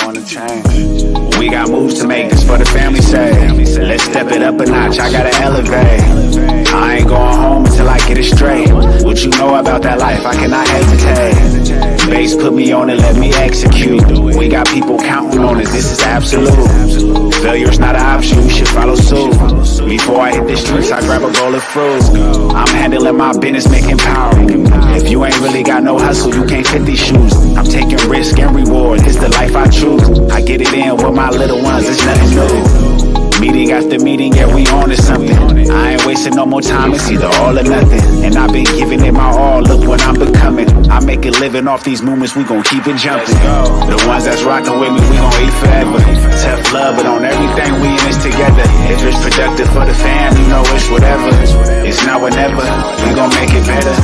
want to change. We got moves to make, this for the family's sake. Let's step it up a notch, I gotta elevate. I ain't going home until I get it straight. What you know about that life, I cannot hesitate. Base put me on it, let me execute. We got people counting on us, this is absolute. Failure's not an option, you should follow suit. Before I hit the streets, I grab a bowl of fruit. I'm handling my business, making power. If you ain't really got no hustle, you can't fit these shoes. I'm taking risk and reward, it's the life I choose. I get it in with my little ones, it's nothing new. Meeting after meeting, yeah, we on to something. I ain't wasting no more time, it's either all or nothing. And I've been giving it my all, look what I'm becoming. I make a living off these movements, we gon' keep it jumping. The ones that's rocking with me, we gon' eat forever. Tough love, but on everything we in this together. If it's productive for the fam, you know it's whatever. It's now or never, we gon' make it better.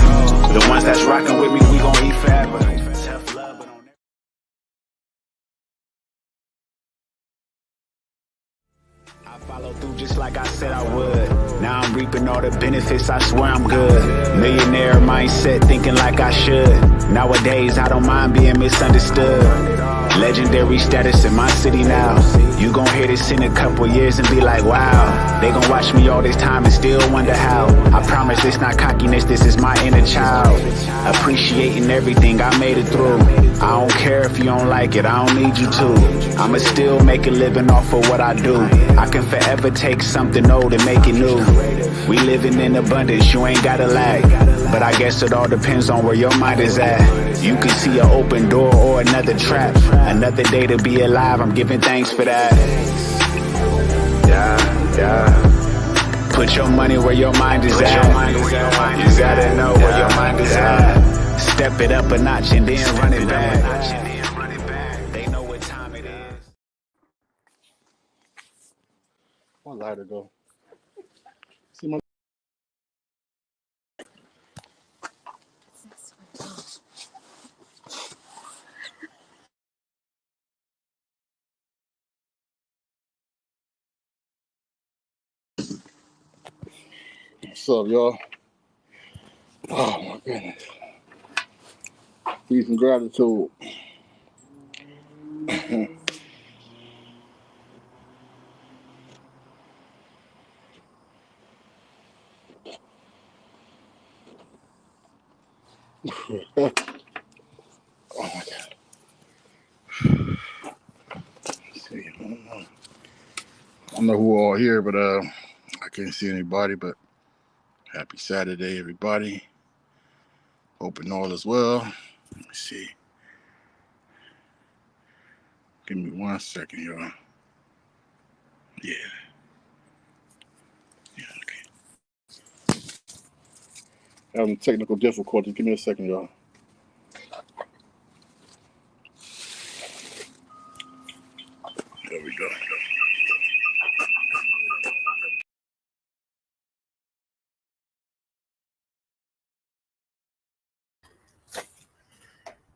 The ones that's rocking with me, we gon' eat forever. Tough love, but on I follow through just like I said I would. Now I'm reaping all the benefits, I swear I'm good. Millionaire mindset, thinking like I should. Nowadays, I don't mind being misunderstood. Legendary status in my city now. You gon' hear this in a couple years and be like, wow. They gon' watch me all this time and still wonder how. I promise this not cockiness, this is my inner child. Appreciating everything I made it through. I don't care if you don't like it, I don't need you to. I'ma still make a living off of what I do. I can forever take something old and make it new. We living in abundance, you ain't gotta lag. But I guess it all depends on where your mind is at. You can see an open door or another trap. Another day to be alive, I'm giving thanks for that. Yeah. Put your money where your mind is at. You gotta know where your mind is at. Step it up a notch and then run it back. They know what time it is. My lighter go. See my. What's up, y'all? Oh my goodness. Peace and gratitude. Oh my God. Let's see. I don't know who all here, but I can't see anybody. But happy Saturday, everybody. Hoping all is well. Let me see. Give me 1 second, y'all. Yeah. Okay. Having technical difficulties. Give me a second, y'all. There we go.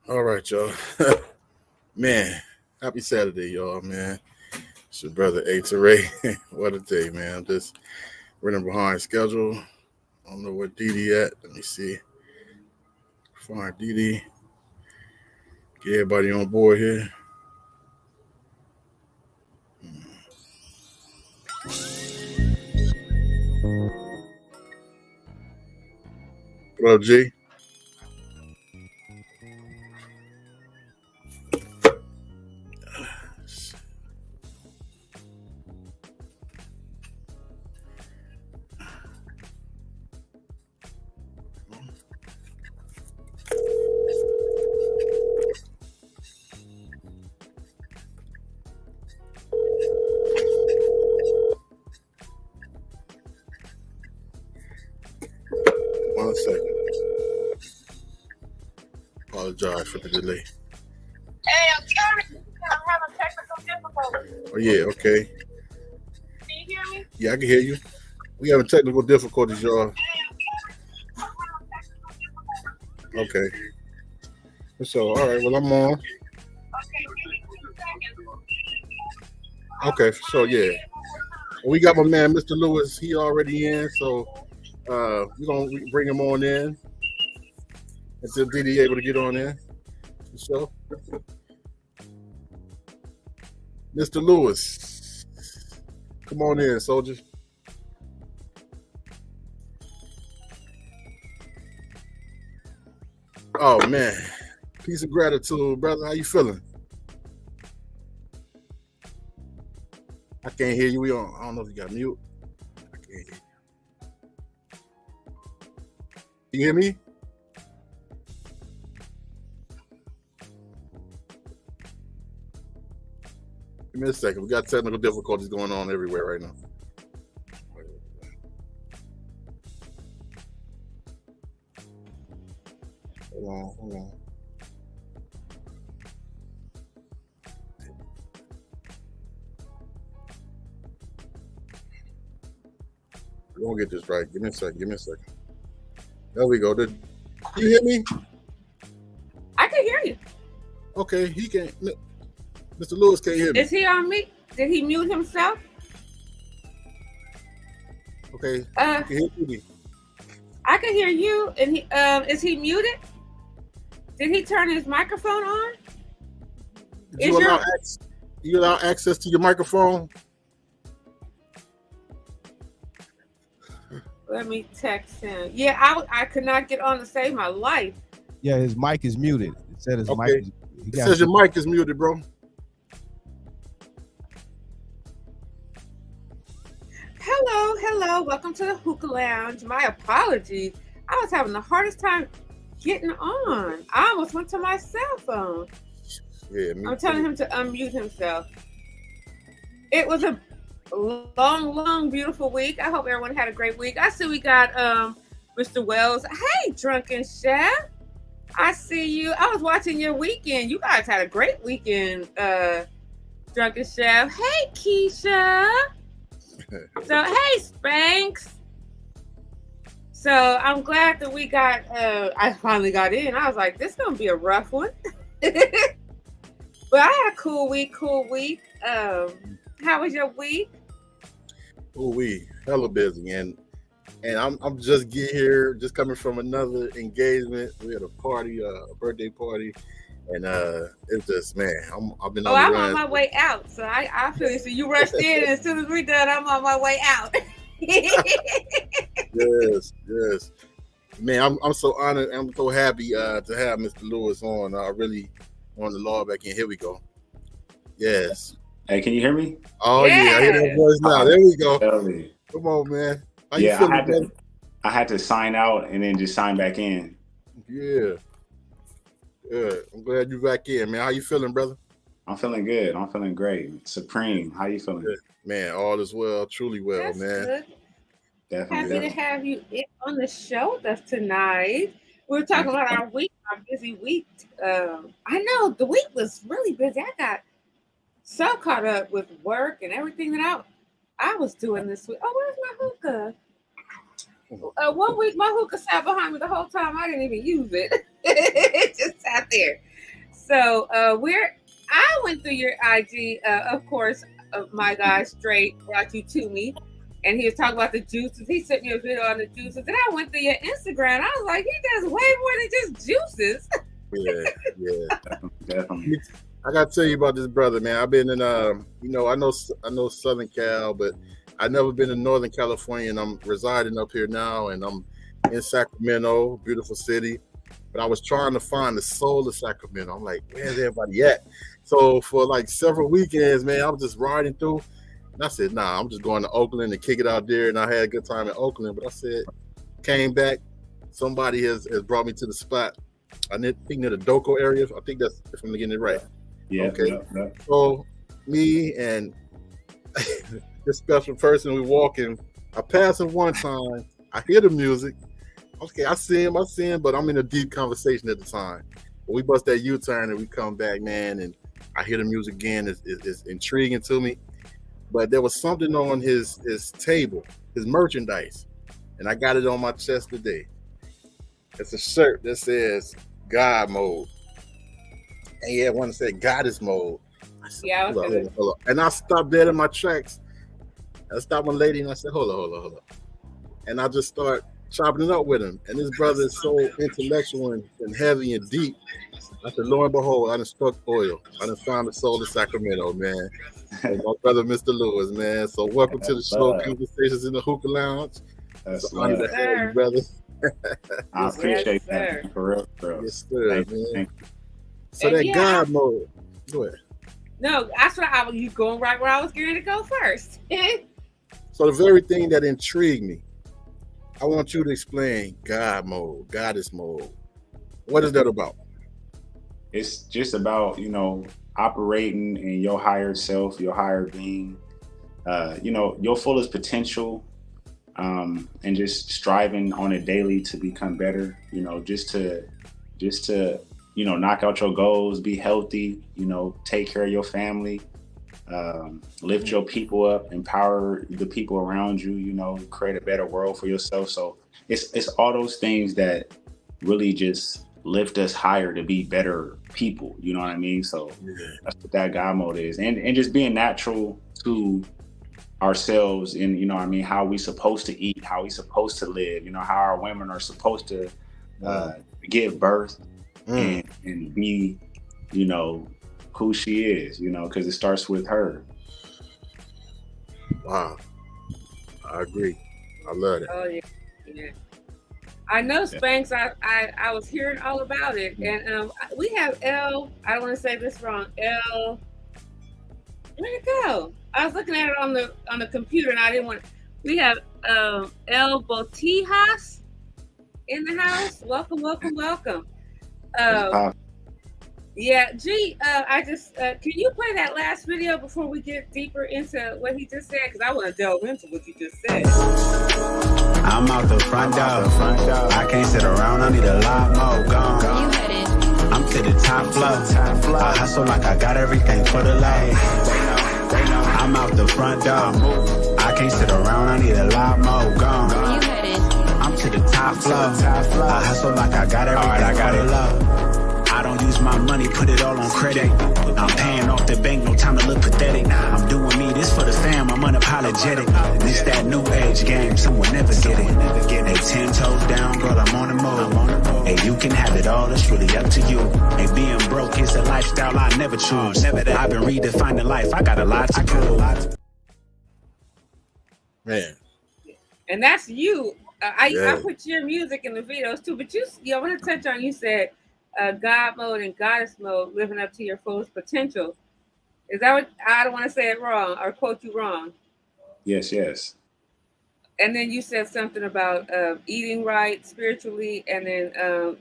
All right, y'all. Man, happy Saturday, y'all, man. It's your brother A. Touray. What a day, man. I'm just running behind schedule. I don't know where Didi at. Let me see. Find Didi. Get everybody on board here. What up, G? One second. Apologize for the delay. Hey, I'm sorry. I'm having technical difficulties. Oh, yeah, okay. Can you hear me? Yeah, I can hear you. We having technical difficulties, y'all. Okay. So, all right, well, I'm on. Okay, give me 2 seconds. Okay, so, yeah. We got my man, Mr. Lewis. He already in, so we're going to bring him on in until Didi able to get on in. So, Mr. Lewis. Come on in, soldier. Oh man. Peace of gratitude, brother. How you feeling? I can't hear you. I don't know if you got mute. I can't hear you. Can you hear me? Give me a second. We got technical difficulties going on everywhere right now. Hold on. We're gonna get this right. Give me a second. There we go. Did you hear me? I can hear you. Okay, he can't. Mr. Lewis can't hear me. Is he on me? Did he mute himself? Okay. You can hear me. I can hear you. And he, is he muted? Did he turn his microphone on? You allow access to your microphone? Let me text him. Yeah, I could not get on to save my life. Yeah, his mic is muted. It said his mic. It says your mic is muted, bro. Hello. Welcome to the Hookah Lounge. My apologies. I was having the hardest time getting on. I almost went to my cell phone. Yeah, I'm telling him to unmute himself. It was a long, beautiful week. I hope everyone had a great week. I see we got Mr. Wells. Hey, Drunken Chef. I see you. I was watching your weekend. You guys had a great weekend, Drunken Chef. Hey, Keisha. So, hey, Spanx. So, I'm glad that we got, I finally got in. I was like, this is going to be a rough one. But I had a cool week. How was your week? Oh, we hella busy, and I'm just getting here, just coming from another engagement. We had a party, a birthday party, and it's just, man, I've been. I'm on my way out, so I feel you. So you rushed in, and as soon as we're done, I'm on my way out. Yes, man, I'm so honored. I'm so happy to have Mr. Lewis on. I really want to log back in. Here we go. Yes. Hey, can you hear me? Oh yeah, I hear that voice now. There we go. Come on, man. How you feeling, I had to sign out and then just sign back in. Yeah. Good. I'm glad you're back in, man. How you feeling, brother? I'm feeling good. I'm feeling great. Supreme. How you feeling? Good. Man, all is well, truly well, That's man. Good. Definitely. Happy to have you on the show with us tonight. We're talking about our busy week. I know the week was really busy. I got so caught up with work and everything that I was doing this week. Oh, where's my hookah? 1 week, my hookah sat behind me the whole time. I didn't even use it. It just sat there. So I went through your IG, of course, my guy Straight brought you to me, and he was talking about the juices. He sent me a video on the juices, and I went through your Instagram. I was like, he does way more than just juices. Yeah. Definitely. I gotta tell you about this brother, man. I've been in, I know Southern Cal, but I've never been in Northern California, and I'm residing up here now, and I'm in Sacramento, beautiful city. But I was trying to find the soul of Sacramento. I'm like, where's everybody at? So for like several weekends, man, I was just riding through, and I said, nah, I'm just going to Oakland and kick it out there. And I had a good time in Oakland, but I said, came back, somebody has brought me to the spot. I think near the Doco area. I think that's, if I'm getting it right. Yeah. Okay. Yeah. So me and this special person, we walking. I pass him one time. I hear the music. Okay, I see him, but I'm in a deep conversation at the time. But we bust that U-turn and we come back, man, and I hear the music again. It's intriguing to me. But there was something on his table, his merchandise, and I got it on my chest today. It's a shirt that says God mode. And yeah, one that said Goddess mode. I said, Yeah, hold on. And I stopped dead in my tracks. I stopped my lady and I said, hold on. And I just start chopping it up with him. And this brother is so intellectual and heavy and deep. I said, lo and behold, I done struck oil. I done found the soul of Sacramento, man. And my brother, Mr. Lewis, man. So welcome to the show, Conversations in the Hookah Lounge. That's it's an honor to have you, brother. I appreciate that, for real, bro. Yes, sir, man. Thank you. So that God mode. Go ahead. No, that's what I was. You going right where I was going to go first. So the very thing that intrigued me, I want you to explain God mode, Goddess mode. What is that about? It's just about, operating in your higher self, your higher being, your fullest potential, and just striving on it daily to become better, just to knock out your goals, be healthy, take care of your family, lift your people up, empower the people around you, create a better world for yourself. So it's all those things that really just lift us higher to be better people. You know what I mean? So that's what that God mode is. And just being natural to ourselves in, how we supposed to eat, how we supposed to live, how our women are supposed to give birth and be, who she is, because it starts with her. Wow. I agree. I love it. Oh, yeah. I know Spanx. I was hearing all about it, and we have L. I don't want to say this wrong. L. Where'd it go? I was looking at it on the computer, and I didn't want. We have L. Botijas in the house. Welcome. Yeah, G. I just can you play that last video before we get deeper into what he just said? Because I want to delve into what you just said. I'm out the front door. I can't sit around, I need a lot more gone. I'm to the top floor. I hustle like I got everything for the low. I'm out the front door. I can't sit around, I need a lot more gone. I'm to the top floor. I hustle like I got everything for the low. I don't use my money, put it all on credit. I'm paying off the bank, no time to look pathetic. I'm doing me, this for the fam, I'm unapologetic. This that new age game, someone never get it. Hey, 10 toes down, girl, I'm on the move. Hey, you can have it all, it's really up to you. Hey, being broke is a lifestyle I never choose. I've been redefining life, I got a lot to prove. Man. And that's you. I put your music in the videos too, but I want to touch on, you said, God mode and goddess mode, living up to your fullest potential. Is that what? I don't want to say it wrong or quote you wrong. Yes. And then you said something about eating right spiritually, and then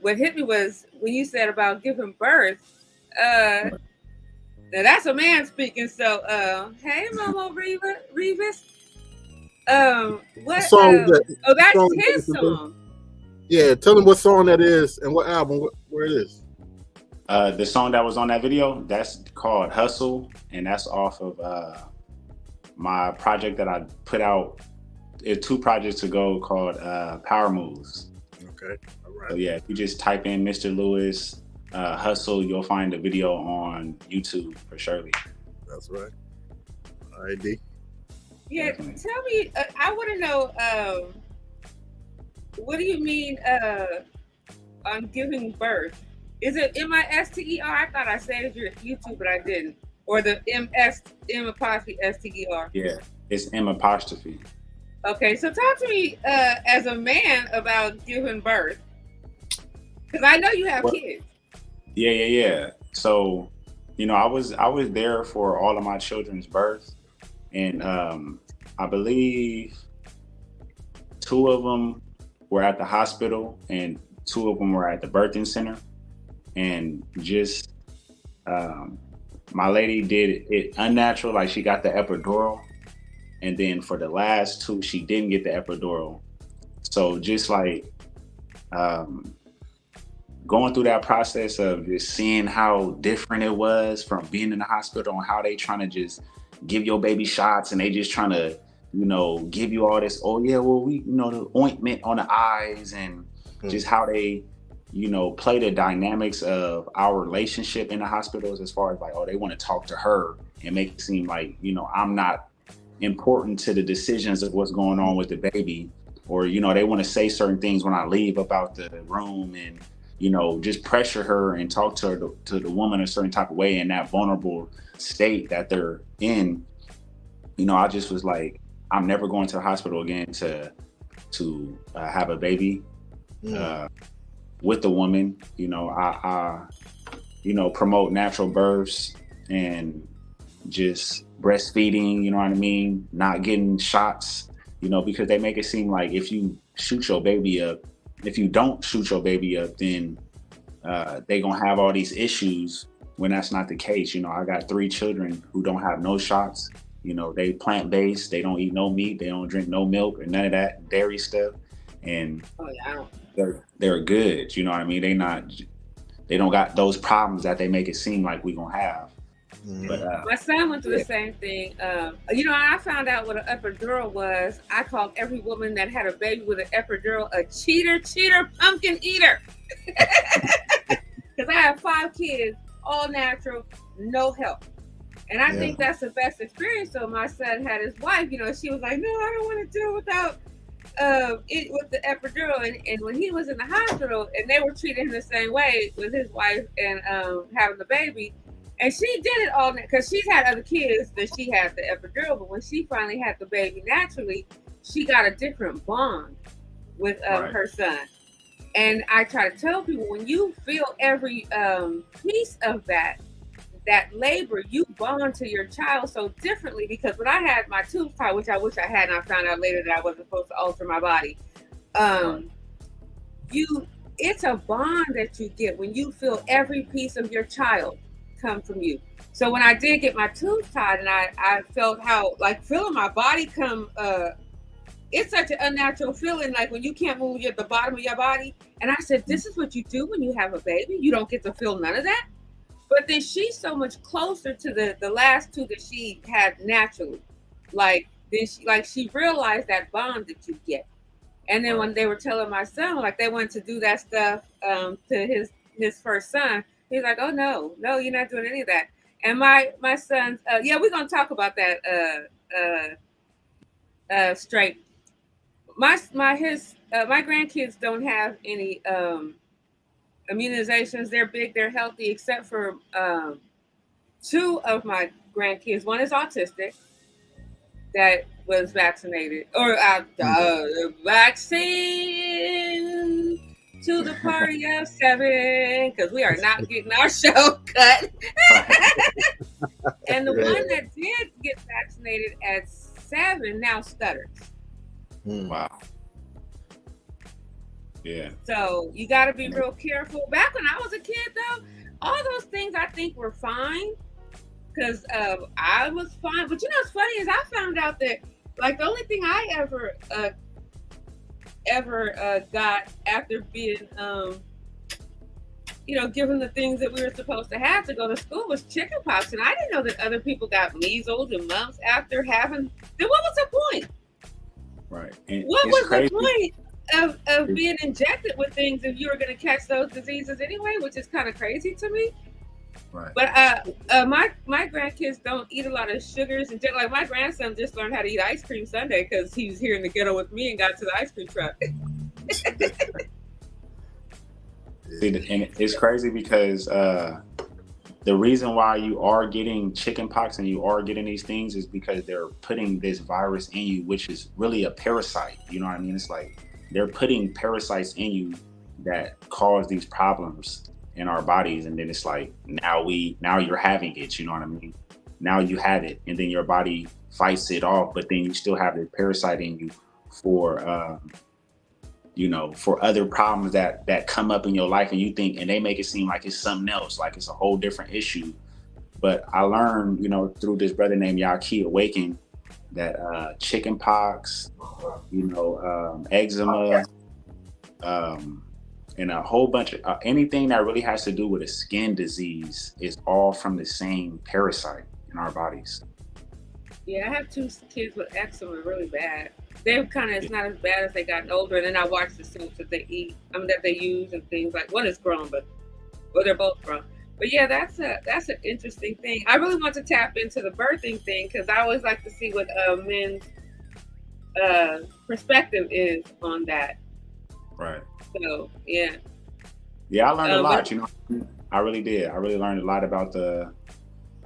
what hit me was when you said about giving birth. Now that's a man speaking. So hey, Momo Revis. What? Song that's his song. Yeah, tell them what song that is and what album, where it is. The song that was on that video, that's called Hustle, and that's off of my project that I put out 2 projects ago called Power Moves. Okay, all right. So yeah, if you just type in Mr. Lewis Hustle, you'll find the video on YouTube for surely. That's right. All right, D. Yeah, definitely. Tell me, I want to know, what do you mean on giving birth? Is it M-I-S-T-E-R? I thought I said it on YouTube, but I didn't. Or the M-apostrophe-S-T-E-R? Yeah, it's M-apostrophe. Okay, so talk to me as a man about giving birth. Because I know you have kids. Yeah. So, I was there for all of my children's births. And I believe 2 of them were at the hospital and 2 of them were at the birthing center. And just my lady did it unnatural, like she got the epidural. And then for the last 2, she didn't get the epidural. So just like going through that process of just seeing how different it was from being in the hospital and how they trying to just give your baby shots and they just trying to, give you all this, the ointment on the eyes and just how they, play the dynamics of our relationship in the hospitals as far as like, they want to talk to her and make it seem like, I'm not important to the decisions of what's going on with the baby. or they want to say certain things when I leave about the room, and just pressure her and talk to her to the woman a certain type of way in that vulnerable state that they're in. I just was like, I'm never going to the hospital again to have a baby with a woman. I promote natural births and just breastfeeding, you know what I mean? Not getting shots, because they make it seem like if you shoot your baby up, if you don't shoot your baby up, then they gonna have all these issues, when that's not the case. I got 3 children who don't have no shots. They plant-based, they don't eat no meat, they don't drink no milk or none of that dairy stuff. And they're good, you know what I mean? They don't got those problems that they make it seem like we gonna have. But my son went through the same thing. I found out what an epidural was. I called every woman that had a baby with an epidural a cheater, pumpkin eater. Because I have 5 kids, all natural, no help. And I think that's the best experience. So my son had his wife, she was like, no, I don't want to do it without it with the epidural. And when he was in the hospital, and they were treating him the same way with his wife and having the baby. And she did it all because she's had other kids that she had the epidural, but when she finally had the baby naturally, she got a different bond with her son. And I try to tell people, when you feel every piece of that labor, you bond to your child so differently. Because when I had my tubes tied, which I wish I had, and I found out later that I wasn't supposed to alter my body, it's a bond that you get when you feel every piece of your child come from you. So when I did get my tubes tied, and I felt how feeling my body come, it's such an unnatural feeling, like when you can't move the bottom of your body. And I said, this is what you do when you have a baby. You don't get to feel none of that. But then she's so much closer to the last 2 that she had naturally. She realized that bond that you get. And then when they were telling my son, they went to do that stuff to his first son, he's like, oh no, you're not doing any of that. And my son's, we're gonna talk about that straight. My grandkids don't have any immunizations. They're big, they're healthy, except for 2 of my grandkids. One is autistic, that was vaccinated, or vaccine to the party of 7, because we are not getting our show cut. And the one that did get vaccinated at 7 now stutters. Wow. Yeah. So you got to be real careful. Back when I was a kid, though, all those things I think were fine, because I was fine. But what's funny is I found out that the only thing I ever got after being given the things that we were supposed to have to go to school was chickenpox. And I didn't know that other people got measles and mumps after having. Then what was the point? Right. What was the point of being injected with things if you were going to catch those diseases anyway, which is kind of crazy to me. Right. But my grandkids don't eat a lot of sugars, and my grandson just learned how to eat ice cream Sunday because he was here in the ghetto with me and got to the ice cream truck. See, and it's crazy because the reason why you are getting chickenpox and you are getting these things is because they're putting this virus in you, which is really a parasite. You know what I mean? It's like they're putting parasites in you that cause these problems in our bodies, and then it's like now you're having it. You know what I mean? Now you have it, and then your body fights it off, but then you still have the parasite in you for for other problems that come up in your life, and and they make it seem like it's something else, like it's a whole different issue. But I learned, through this brother named Yaki Awaken, that chicken pox, eczema, and a whole bunch of anything that really has to do with a skin disease is all from the same parasite in our bodies. Yeah, I have 2 kids with eczema really bad. They're it's not as bad as they got older, and then I watch the soaps that they eat, that they use and things like. One is grown, they're both grown. But yeah, that's an interesting thing. I really want to tap into the birthing thing because I always like to see what men's perspective is on that. Right. So yeah. Yeah, I learned a lot. But You know, I really did. I really learned a lot about the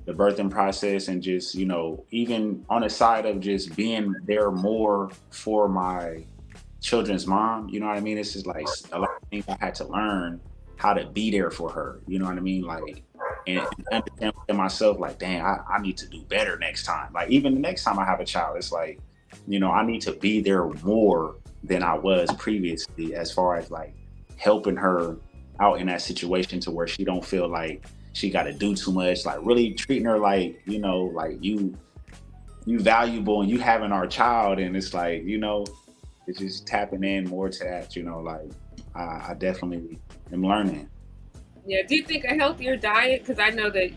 birthing process, and just, you know, even on the side of just being there more for my children's mom. You know what I mean? It's just like a lot of things I had to learn how to be there for her. You know what I mean? Like, and understand within myself, like, dang, I need to do better next time. Like, even the next time I have a child, it's like, you know, I need to be there more than I was previously, as far as like helping her out in that situation, to where she don't feel like she got to do too much. Like, really treating her like, you know, like you valuable, and you having our child. And it's like, you know, it's just tapping in more to that, you know, like I definitely am learning. yeah, do you think a healthier diet? Because I know that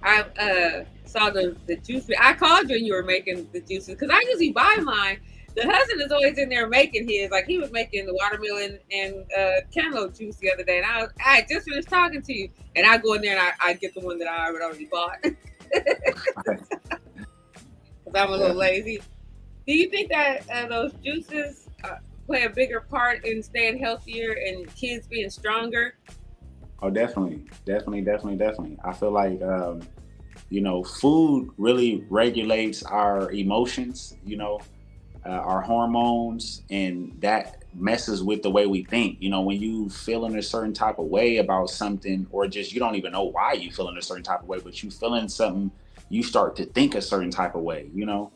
I saw the juice. I called you and you were making the juices, because I usually buy mine. The husband is always in there making his. Like, he was making the watermelon and cantaloupe juice the other day, and I just finished talking to you, and I go in there and I get the one that I already bought, because I'm a little lazy. Do you think that those juices play a bigger part in staying healthier and kids being stronger? Oh, definitely. I feel like, you know, food really regulates our emotions, you know, our hormones, and that messes with the way we think. You know, when you feel in a certain type of way about something, or just you don't even know why you feel in a certain type of way, but you feeling something, you start to think a certain type of way, you know?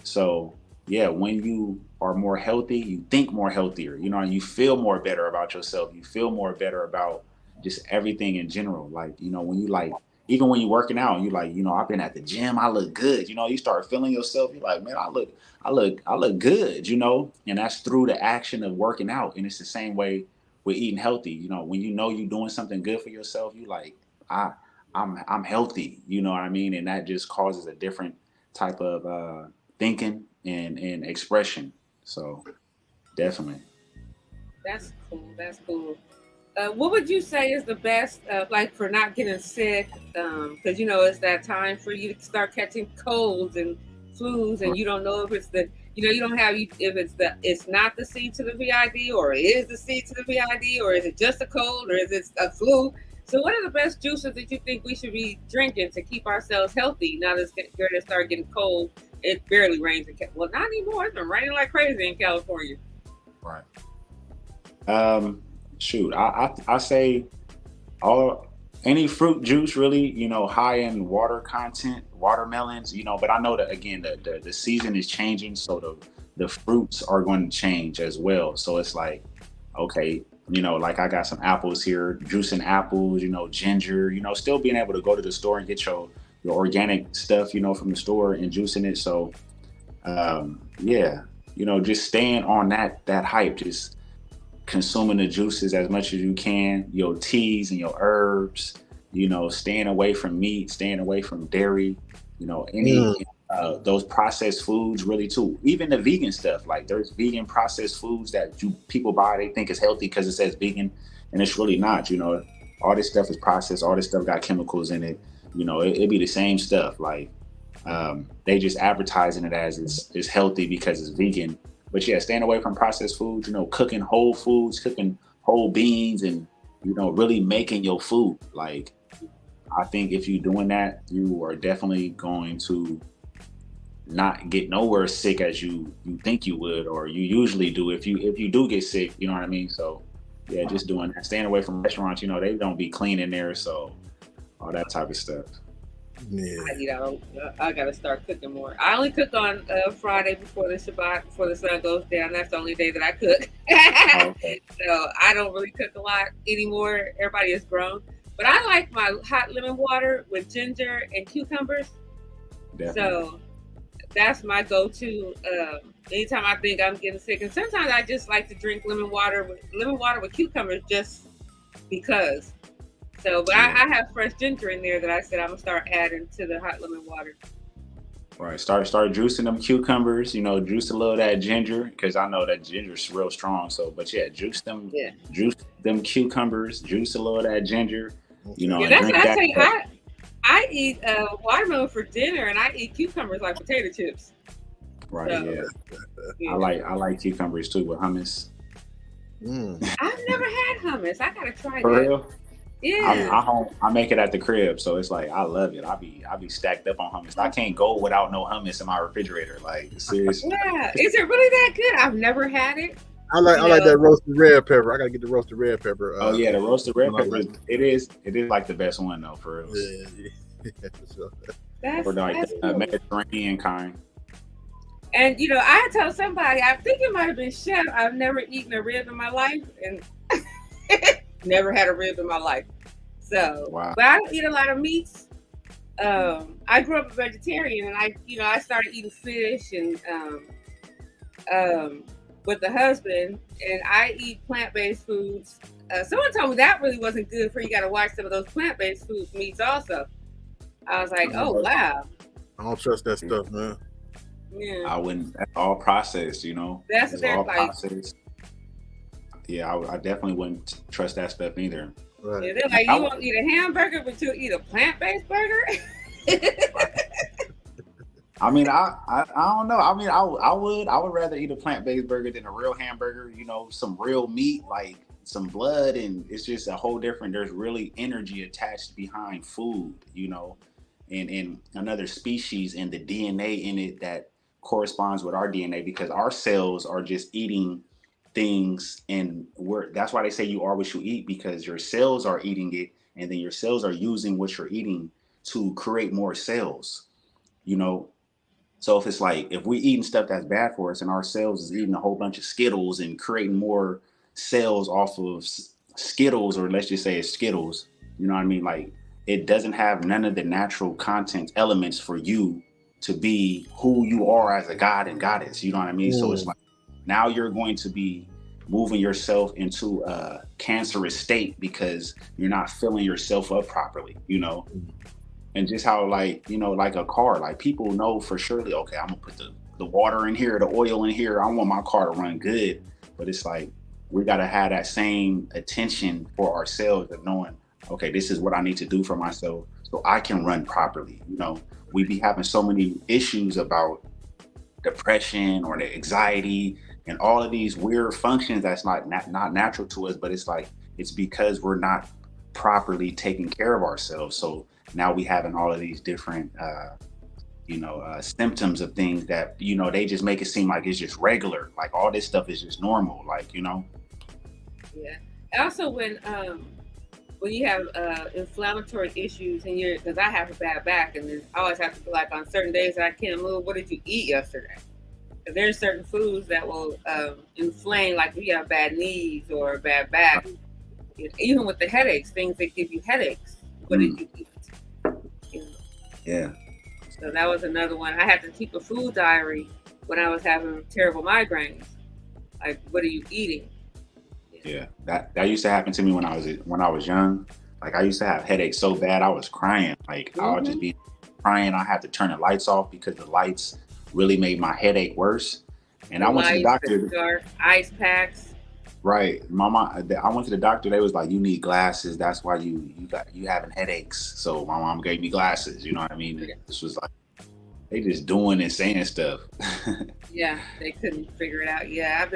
So yeah, when you are more healthy, you think more healthier, you know, and you feel more better about yourself. You feel more better about just everything in general. Like, you know, when you like, even when you're working out, you like, you know, I've been at the gym, I look good. You know, you start feeling yourself. You're like, man, I look good. You know, and that's through the action of working out. And it's the same way with eating healthy. You know you're doing something good for yourself, you like, I, I'm healthy. You know what I mean? And that just causes a different type of thinking and expression. So definitely. That's cool. That's cool. What would you say is the best, like, for not getting sick? Because you know it's that time for you to start catching colds and flus, and you don't know if it's you don't have if it's not the C to the VID, or it is the C to the VID, or is it just a cold, or is it a flu? So, what are the best juices that you think we should be drinking to keep ourselves healthy? Now that it's getting ready to start getting cold, it barely rains in California. Well, not anymore. It's been raining like crazy in California. Right. Shoot, I say any fruit juice, really, you know, high in water content, watermelons, you know. But I know that, again, the season is changing, so the fruits are going to change as well. So it's like, okay, you know, like I got some apples here, juicing apples, you know, ginger, you know, still being able to go to the store and get your organic stuff, you know, from the store and juicing it. So yeah, you know, just staying on that hype, just consuming the juices as much as you can, your teas and your herbs, you know, staying away from meat, staying away from dairy, you know, any those processed foods, really, too. Even the vegan stuff, like there's vegan processed foods that people buy, they think is healthy because it says vegan, and it's really not. You know, all this stuff is processed, all this stuff got chemicals in it. You know, it be the same stuff. Like they just advertising it as it's healthy because it's vegan. But yeah, staying away from processed foods, you know, cooking whole foods, cooking whole beans, and, you know, really making your food. Like, I think if you're doing that, you are definitely going to not get nowhere sick as you think you would, or you usually do. If you do get sick, you know what I mean? So yeah, just doing that. Staying away from restaurants, you know, they don't be clean in there, so all that type of stuff. Yeah. I gotta start cooking more. I only cook on Friday before the Shabbat, before the sun goes down. That's the only day that I cook. Okay. So I don't really cook a lot anymore. Everybody is grown. But I like my hot lemon water with ginger and cucumbers. Definitely. So that's my go-to anytime I think I'm getting sick. And sometimes I just like to drink lemon water with cucumbers just because. So, but I have fresh ginger in there that I said I'm gonna start adding to the hot lemon water. Right. Start juicing them cucumbers. You know, juice a little of that ginger, because I know that ginger's real strong. So, but yeah, juice them cucumbers. Juice a little of that ginger. You know, yeah, that's what I tell you. I eat watermelon for dinner, and I eat cucumbers like potato chips. Right. So, Yeah. yeah. I like cucumbers too with hummus. I've never had hummus. I gotta try For that. real. Yeah. I make it at the crib, so it's like I love it. I be stacked up on hummus. I can't go without no hummus in my refrigerator. Like seriously. Yeah. Is it really that good? I've never had it. I like that roasted red pepper. I gotta get the roasted red pepper. Oh yeah, the roasted red pepper. Like It is like the best one though, for real. yeah, for sure. That's Or like that's the cool. Mediterranean kind. And I told somebody, I think it might have been Chef, I've never eaten a rib in my life, and never had a rib in my life. So, Wow. but I don't eat a lot of meats. I grew up a vegetarian, and I started eating fish and with the husband, and I eat plant-based foods. Someone told me that really wasn't good for you. Got to watch some of those plant-based foods, meats also. I was like, oh wow. I don't trust that stuff, man. Yeah. I wouldn't. That's all processed, That's It's their all like. processed. Yeah, I definitely wouldn't trust that stuff either. Right. Yeah, they're like, you won't eat a hamburger, but you'll eat a plant-based burger. I mean, I don't know. I mean, I would rather eat a plant-based burger than a real hamburger. Some real meat, like some blood, and it's just a whole different. There's really energy attached behind food, and another species and the DNA in it that corresponds with our DNA, because our cells are just eating things, and that's why they say you are what you eat, because your cells are eating it, and then your cells are using what you're eating to create more cells. So if it's like, if we're eating stuff that's bad for us and our cells is eating a whole bunch of Skittles and creating more cells off of Skittles, or let's just say it's Skittles, you know what I mean? Like, it doesn't have none of the natural content elements for you to be who you are as a god and goddess. You know what I mean? So it's like, now you're going to be moving yourself into a cancerous state because you're not filling yourself up properly, And just how, like a car, like people know for surely, okay, I'm gonna put the water in here, the oil in here. I want my car to run good. But it's like, we gotta have that same attention for ourselves of knowing, okay, this is what I need to do for myself so I can run properly. We be having so many issues about depression or the anxiety and all of these weird functions that's not natural to us, but it's like, it's because we're not properly taking care of ourselves. So now we having all of these different, symptoms of things that, they just make it seem like it's just regular. Like all this stuff is just normal, Yeah. Also, when you have inflammatory issues and because I have a bad back, and then I always have to feel like on certain days that I can't move, what did you eat yesterday? Because there's certain foods that will inflame, like if you have bad knees or a bad back. Even with the headaches, things that give you headaches. What did you eat? Yeah. So that was another one. I had to keep a food diary when I was having terrible migraines. Like, what are you eating? Yeah, that used to happen to me when I was young. Like, I used to have headaches so bad I was crying. Like, I would just be crying. I had to turn the lights off because the lights really made my headache worse. And I went to the doctor. Dark ice packs. Right, I went to the doctor. They was like, you need glasses. That's why you having headaches. So my mom gave me glasses. You know what I mean? This was like, they just doing and saying stuff. Yeah, they couldn't figure it out. Yeah,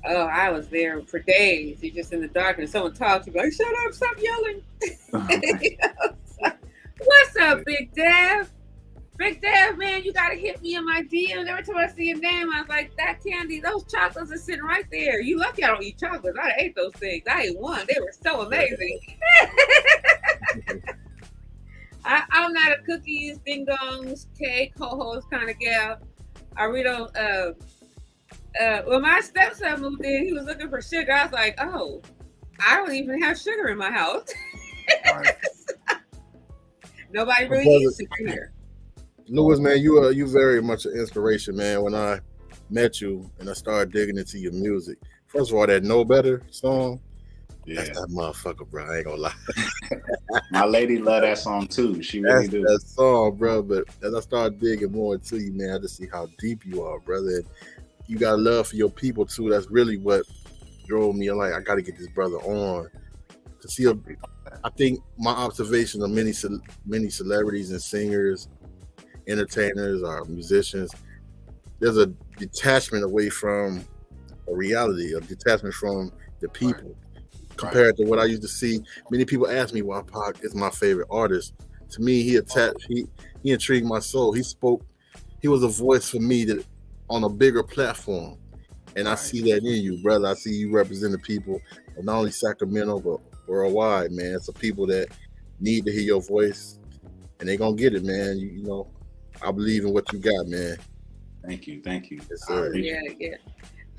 I was there for days. You're just in the dark, and someone talks to you, like, shut up, stop yelling. What's up, Big Dev? Big Dev, man, you gotta hit me in my DM. Every time I see your name, I was like, that candy, those chocolates are sitting right there. You lucky I don't eat chocolates. I ate those things. I ate one. They were so amazing. I'm not a cookies, ding dongs, cake, ho-hos kind of gal. I really don't. When my stepson moved in, he was looking for sugar. I was like, oh, I don't even have sugar in my house. Nobody really eats sugar here. Lewis, man, you very much an inspiration, man. When I met you and I started digging into your music, first of all, that Know Better song, that's that motherfucker, bro. I ain't gonna lie. My lady love that song too. She really do. That song, bro. But as I started digging more into you, man, I just see how deep you are, brother. And you got love for your people too. That's really what drove me. I'm like, I got to get this brother on to see. I think my observation of many celebrities and singers, entertainers, or musicians, there's a detachment away from a reality, a detachment from the people, compared to what I used to see. Many people ask me why Pac is my favorite artist. To me, he intrigued my soul. He was a voice for me that on a bigger platform. And I see that in you, brother. I see you represent the people of not only Sacramento, but worldwide, man. It's the people that need to hear your voice, and they're going to get it, man. You know, I believe in what you got, man. Thank you. Yes, sir. Yeah.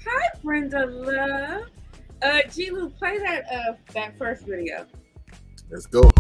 Hi, Brenda Love. G-Lew, play that first video. Let's go.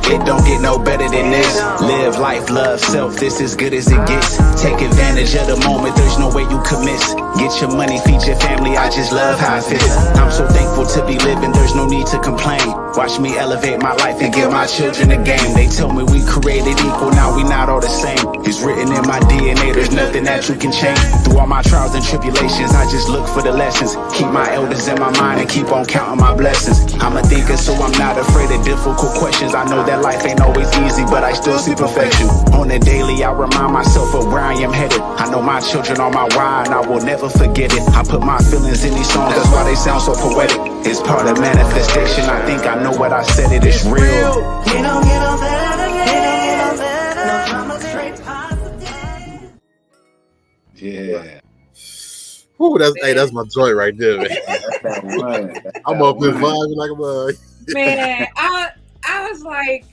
It don't get no better than this. Live life, love self, this as good as it gets. Take advantage of the moment, there's no way you could miss. Get your money, feed your family, I just love how it fits. I'm so thankful to be living, there's no need to complain. Watch me elevate my life and give my children a game. They tell me we created equal, now we not all the same. It's written in my DNA, there's nothing that you can change. Through all my trials and tribulations, I just look for the lessons. Keep my elders in my mind and keep on counting my blessings. I'm a thinker, so I'm not afraid of difficult questions. I know that life ain't always easy, but I still see perfection. On the daily, I remind myself of where I am headed. I know my children are my why, and I will never forget it. I put my feelings in these songs, that's why they sound so poetic. It's part of manifestation, I think I know what I said, it is real. You don't get no better, no drama, straight positive. Yeah. Ooh, that's my joy right there, man. I'm up this vibe like a bug. Man, I was like,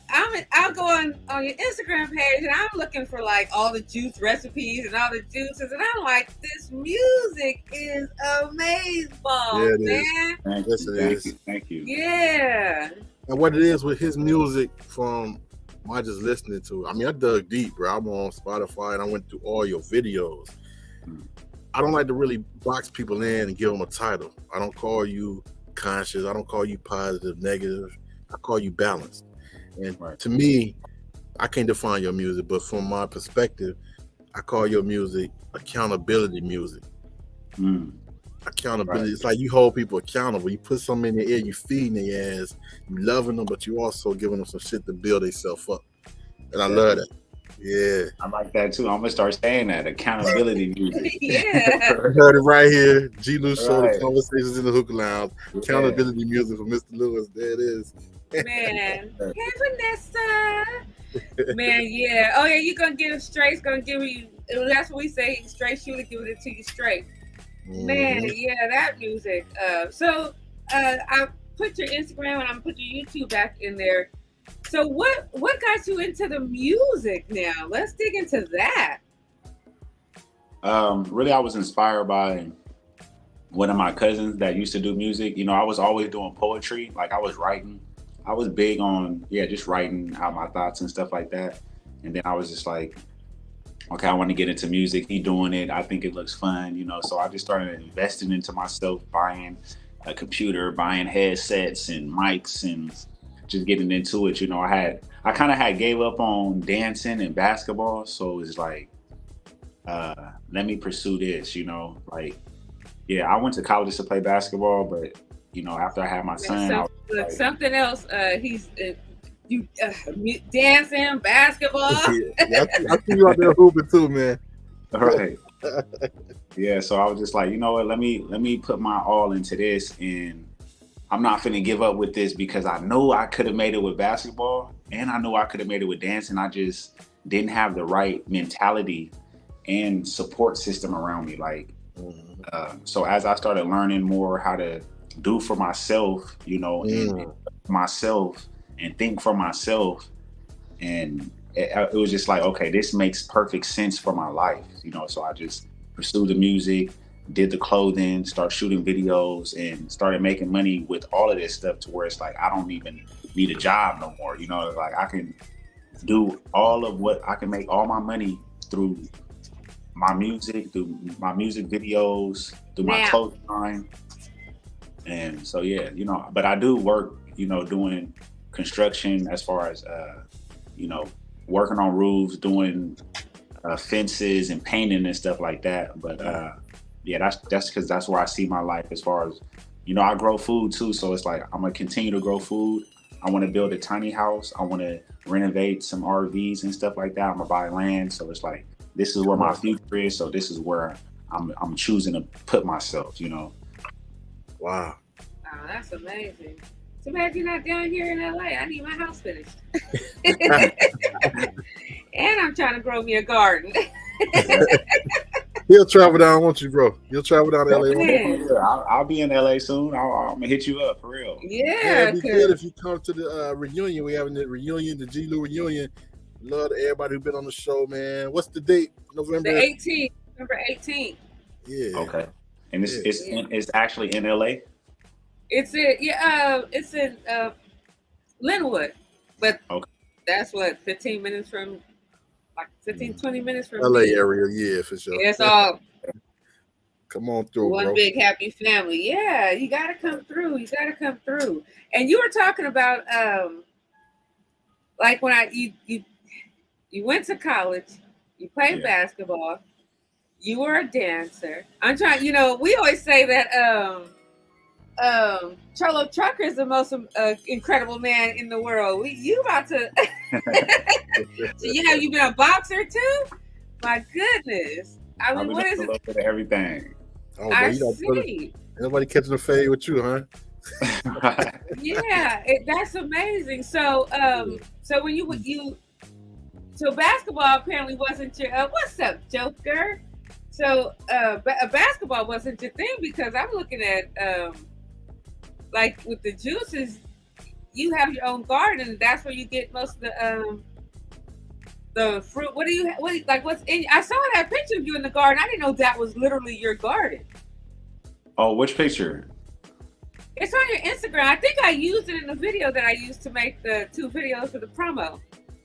I'll go on your Instagram page and I'm looking for like all the juice recipes and all the juices, and I'm like, this music is amazing, man. Yes, it is. Thank you. Yeah. And what it is with his music, from my just listening to it, I mean, I dug deep, bro. I'm on Spotify and I went through all your videos. I don't like to really box people in and give them a title. I don't call you conscious. I don't call you positive, negative. I call you balanced. And to me, I can't define your music, but from my perspective, I call your music accountability music. Accountability. It's like you hold people accountable. You put something in their ear, you feeding their ass, you loving them, but you also giving them some shit to build themselves up. And I love that. Yeah. I like that too. I'm gonna start saying that. Accountability music. Yeah. I heard it right here. G-Lew Show, the Conversations in the Hookah Lounge. Accountability music for Mr. Lewis. There it is. Man. Hey, Vanessa. Man, yeah. Oh, yeah, you're going to get it straight. It's going to give you, that's what we say, straight shooter, give it to you straight. Man, yeah, that music. So I put your Instagram and I'm going to put your YouTube back in there. So what got you into the music now? Let's dig into that. Really, I was inspired by one of my cousins that used to do music. You know, I was always doing poetry. Like I was writing. I was big on, just writing out my thoughts and stuff like that. And then I was just like, okay, I want to get into music. He doing it. I think it looks fun, you know. So I just started investing into myself, buying a computer, buying headsets and mics, and just getting into it. You know, I kind of had gave up on dancing and basketball. So it's like, let me pursue this, you know. Like, yeah, I went to college to play basketball, but you know, after I had my son, something else. He's you dancing, basketball. I see you out there hooping too, man. All right. Yeah, so I was just like, you know what? Let me put my all into this, and I'm not finna give up with this because I know I could have made it with basketball, and I know I could have made it with dancing. I just didn't have the right mentality and support system around me. Like, so as I started learning more how to do for myself, you know, and myself and think for myself, and it was just like, okay, this makes perfect sense for my life, you know. So I just pursued the music, did the clothing, started shooting videos, and started making money with all of this stuff to where it's like I don't even need a job no more, you know. Like I can do all of what I can make all my money through my music, through my music videos, through my clothing line. And so, yeah, you know, but I do work, you know, doing construction as far as, you know, working on roofs, doing fences and painting and stuff like that. But yeah, that's because that's where I see my life as far as, you know, I grow food too. So it's like, I'm going to continue to grow food. I want to build a tiny house. I want to renovate some RVs and stuff like that. I'm going to buy land. So it's like, this is where my future is. So this is where I'm choosing to put myself, you know. Wow. Oh, that's amazing. Too bad you're not down here in LA. I need my house finished. And I'm trying to grow me a garden. He'll travel down, won't you, bro? You'll travel down to LA. Man. I'll be in LA soon. I'm gonna hit you up for real. Yeah, It'd be good if you come to the reunion. We having the reunion, the G-Lew reunion. Love to everybody who's been on the show, man. What's the date? November the 18th, November 18th. Yeah. Okay. And it's actually in LA. It's in Linwood, but that's what 15 minutes from, like 20 minutes from LA me. area, yeah, for sure. It's all come on through, one bro. big happy family. Yeah, you gotta come through. You gotta come through. And you were talking about like when you went to college, you played basketball, you were a dancer. I'm trying, you know, we always say that Cholo Trucker is the most incredible man in the world. You about to so you've been a boxer too? My goodness. I mean, what is it? A little bit of everything. Oh, I see. Nobody catching a fade with you, huh? Yeah, that's amazing. So so when so basketball apparently wasn't your what's up, Joker? So basketball wasn't your thing, because I'm looking at like with the juices, you have your own garden, and that's where you get most of the fruit. What's in? I saw that picture of you in the garden. I didn't know that was literally your garden. Oh, which picture? It's on your Instagram. I think I used it in the video that I used to make the 2 videos for the promo.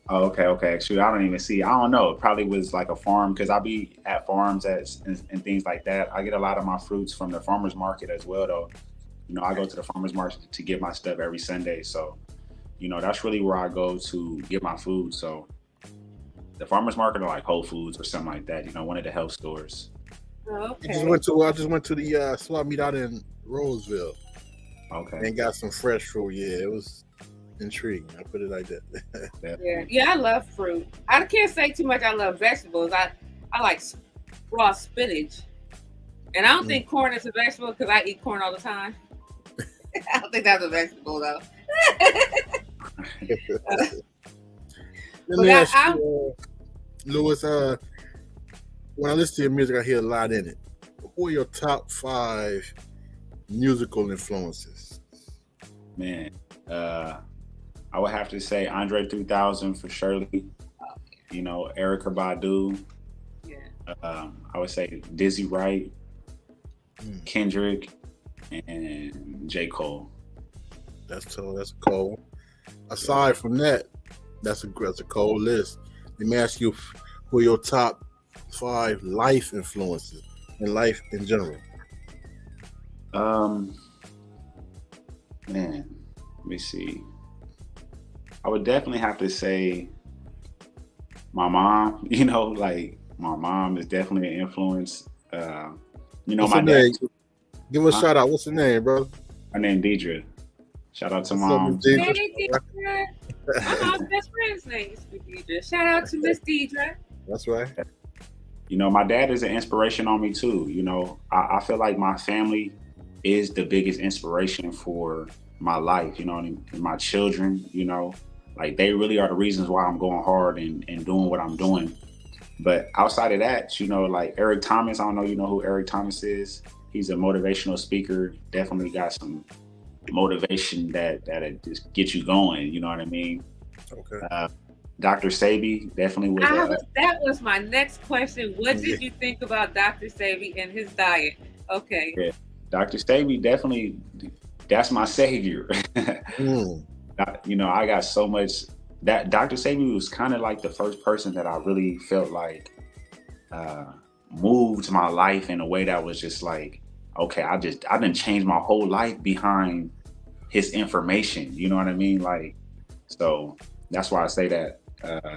Oh, okay. Shoot, I don't even see. I don't know. It probably was like a farm, because I'll be at farms and things like that. I get a lot of my fruits from the farmer's market as well, though. You know, I go to the farmer's market to get my stuff every Sunday. So, you know, that's really where I go to get my food. So the farmer's market are like Whole Foods or something like that, you know, one of the health stores. Oh, okay. I just went to the swap meet out in Roseville. Okay. And got some fresh fruit. Yeah, it was intriguing. I put it like that. Yeah, I love fruit. I can't say too much I love vegetables. I like raw spinach. And I don't think corn is a vegetable, because I eat corn all the time. I don't think that's a vegetable, though. Let me ask you, Lewis, when I listen to your music, I hear a lot in it. Who are your top 5 musical influences? Man, I would have to say Andre 3000 for Shirley. You know, Erykah Badu. Yeah. I would say Dizzy Wright, Kendrick, and J. Cole. That's a cold. Aside from that, that's a cold list. Let me ask you, who are your top 5 life influences in life in general? Man, let me see. I would definitely have to say my mom. You know, like my mom is definitely an influence. You know, my dad. Give her a shout out. What's her name, bro? Her name Deidre. Shout out to Mom. Hey, Deidre. My mom's best friend's name is Deidre. Shout out to Miss Deidre. That's right. You know, my dad is an inspiration on me too. You know, I feel like my family is the biggest inspiration for my life, you know, and my children, you know, like they really are the reasons why I'm going hard and doing what I'm doing. But outside of that, you know, like Eric Thomas, I don't know, you know who Eric Thomas is. He's a motivational speaker. Definitely got some motivation that just get you going. You know what I mean? Okay. Dr. Sebi definitely was. That was my next question. What did you think about Dr. Sebi and his diet? Okay. Yeah. Dr. Sebi definitely, that's my savior. You know, I got so much. That Dr. Sebi was kind of like the first person that I really felt like moved my life in a way that was just like, okay, I didn't change my whole life behind his information. You know what I mean? Like, so that's why I say that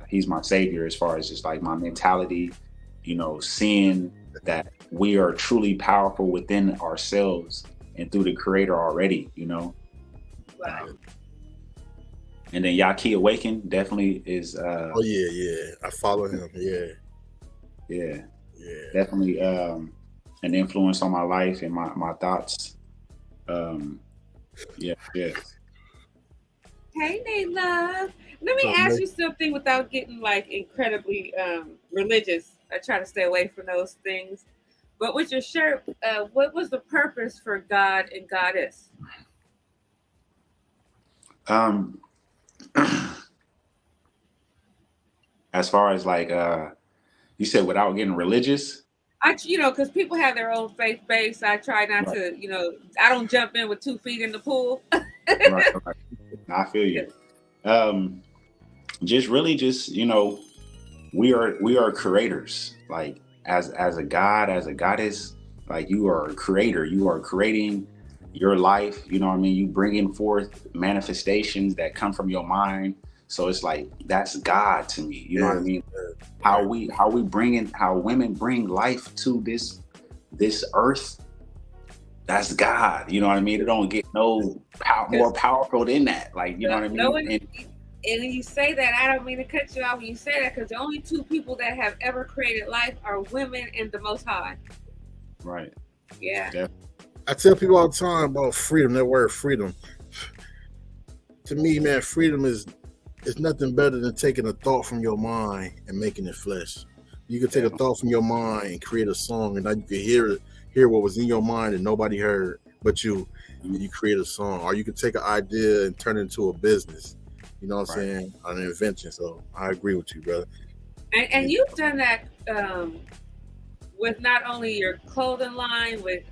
he's my savior as far as just like my mentality, you know, seeing that we are truly powerful within ourselves and through the creator already, you know? Wow. And then Yaki Awaken definitely is. Oh yeah, I follow him. Yeah. Yeah. Yeah. Definitely an influence on my life and my thoughts. Yeah. Hey, LaLa. Let me What's up, ask Nick? you something without getting like incredibly religious. I try to stay away from those things. But with your shirt, what was the purpose for God and Goddess? Um, as far as like you said, without getting religious. Because people have their own faith base. I try not Right. to, I don't jump in with 2 feet in the pool. Right. I feel you. Just really, we are creators. Like as a god, as a goddess, like you are a creator. You are creating your life. You know what I mean? You bringing forth manifestations that come from your mind. So it's like that's God to me. You know what I mean? How women bring life to this earth. That's God. You know what I mean? It don't get no more powerful than that. Like, you know what I mean? And when you say that, I don't mean to cut you off when you say that, because the only 2 people that have ever created life are women and the Most High. Right. Yeah. I tell people all the time about freedom, that word freedom. To me, man, freedom is nothing better than taking a thought from your mind and making it flesh. You can take a thought from your mind and create a song, and now you can hear what was in your mind and nobody heard but you, and you create a song. Or you can take an idea and turn it into a business. You know what I'm saying? An invention. So I agree with you, brother. And you've done that with not only your clothing line, with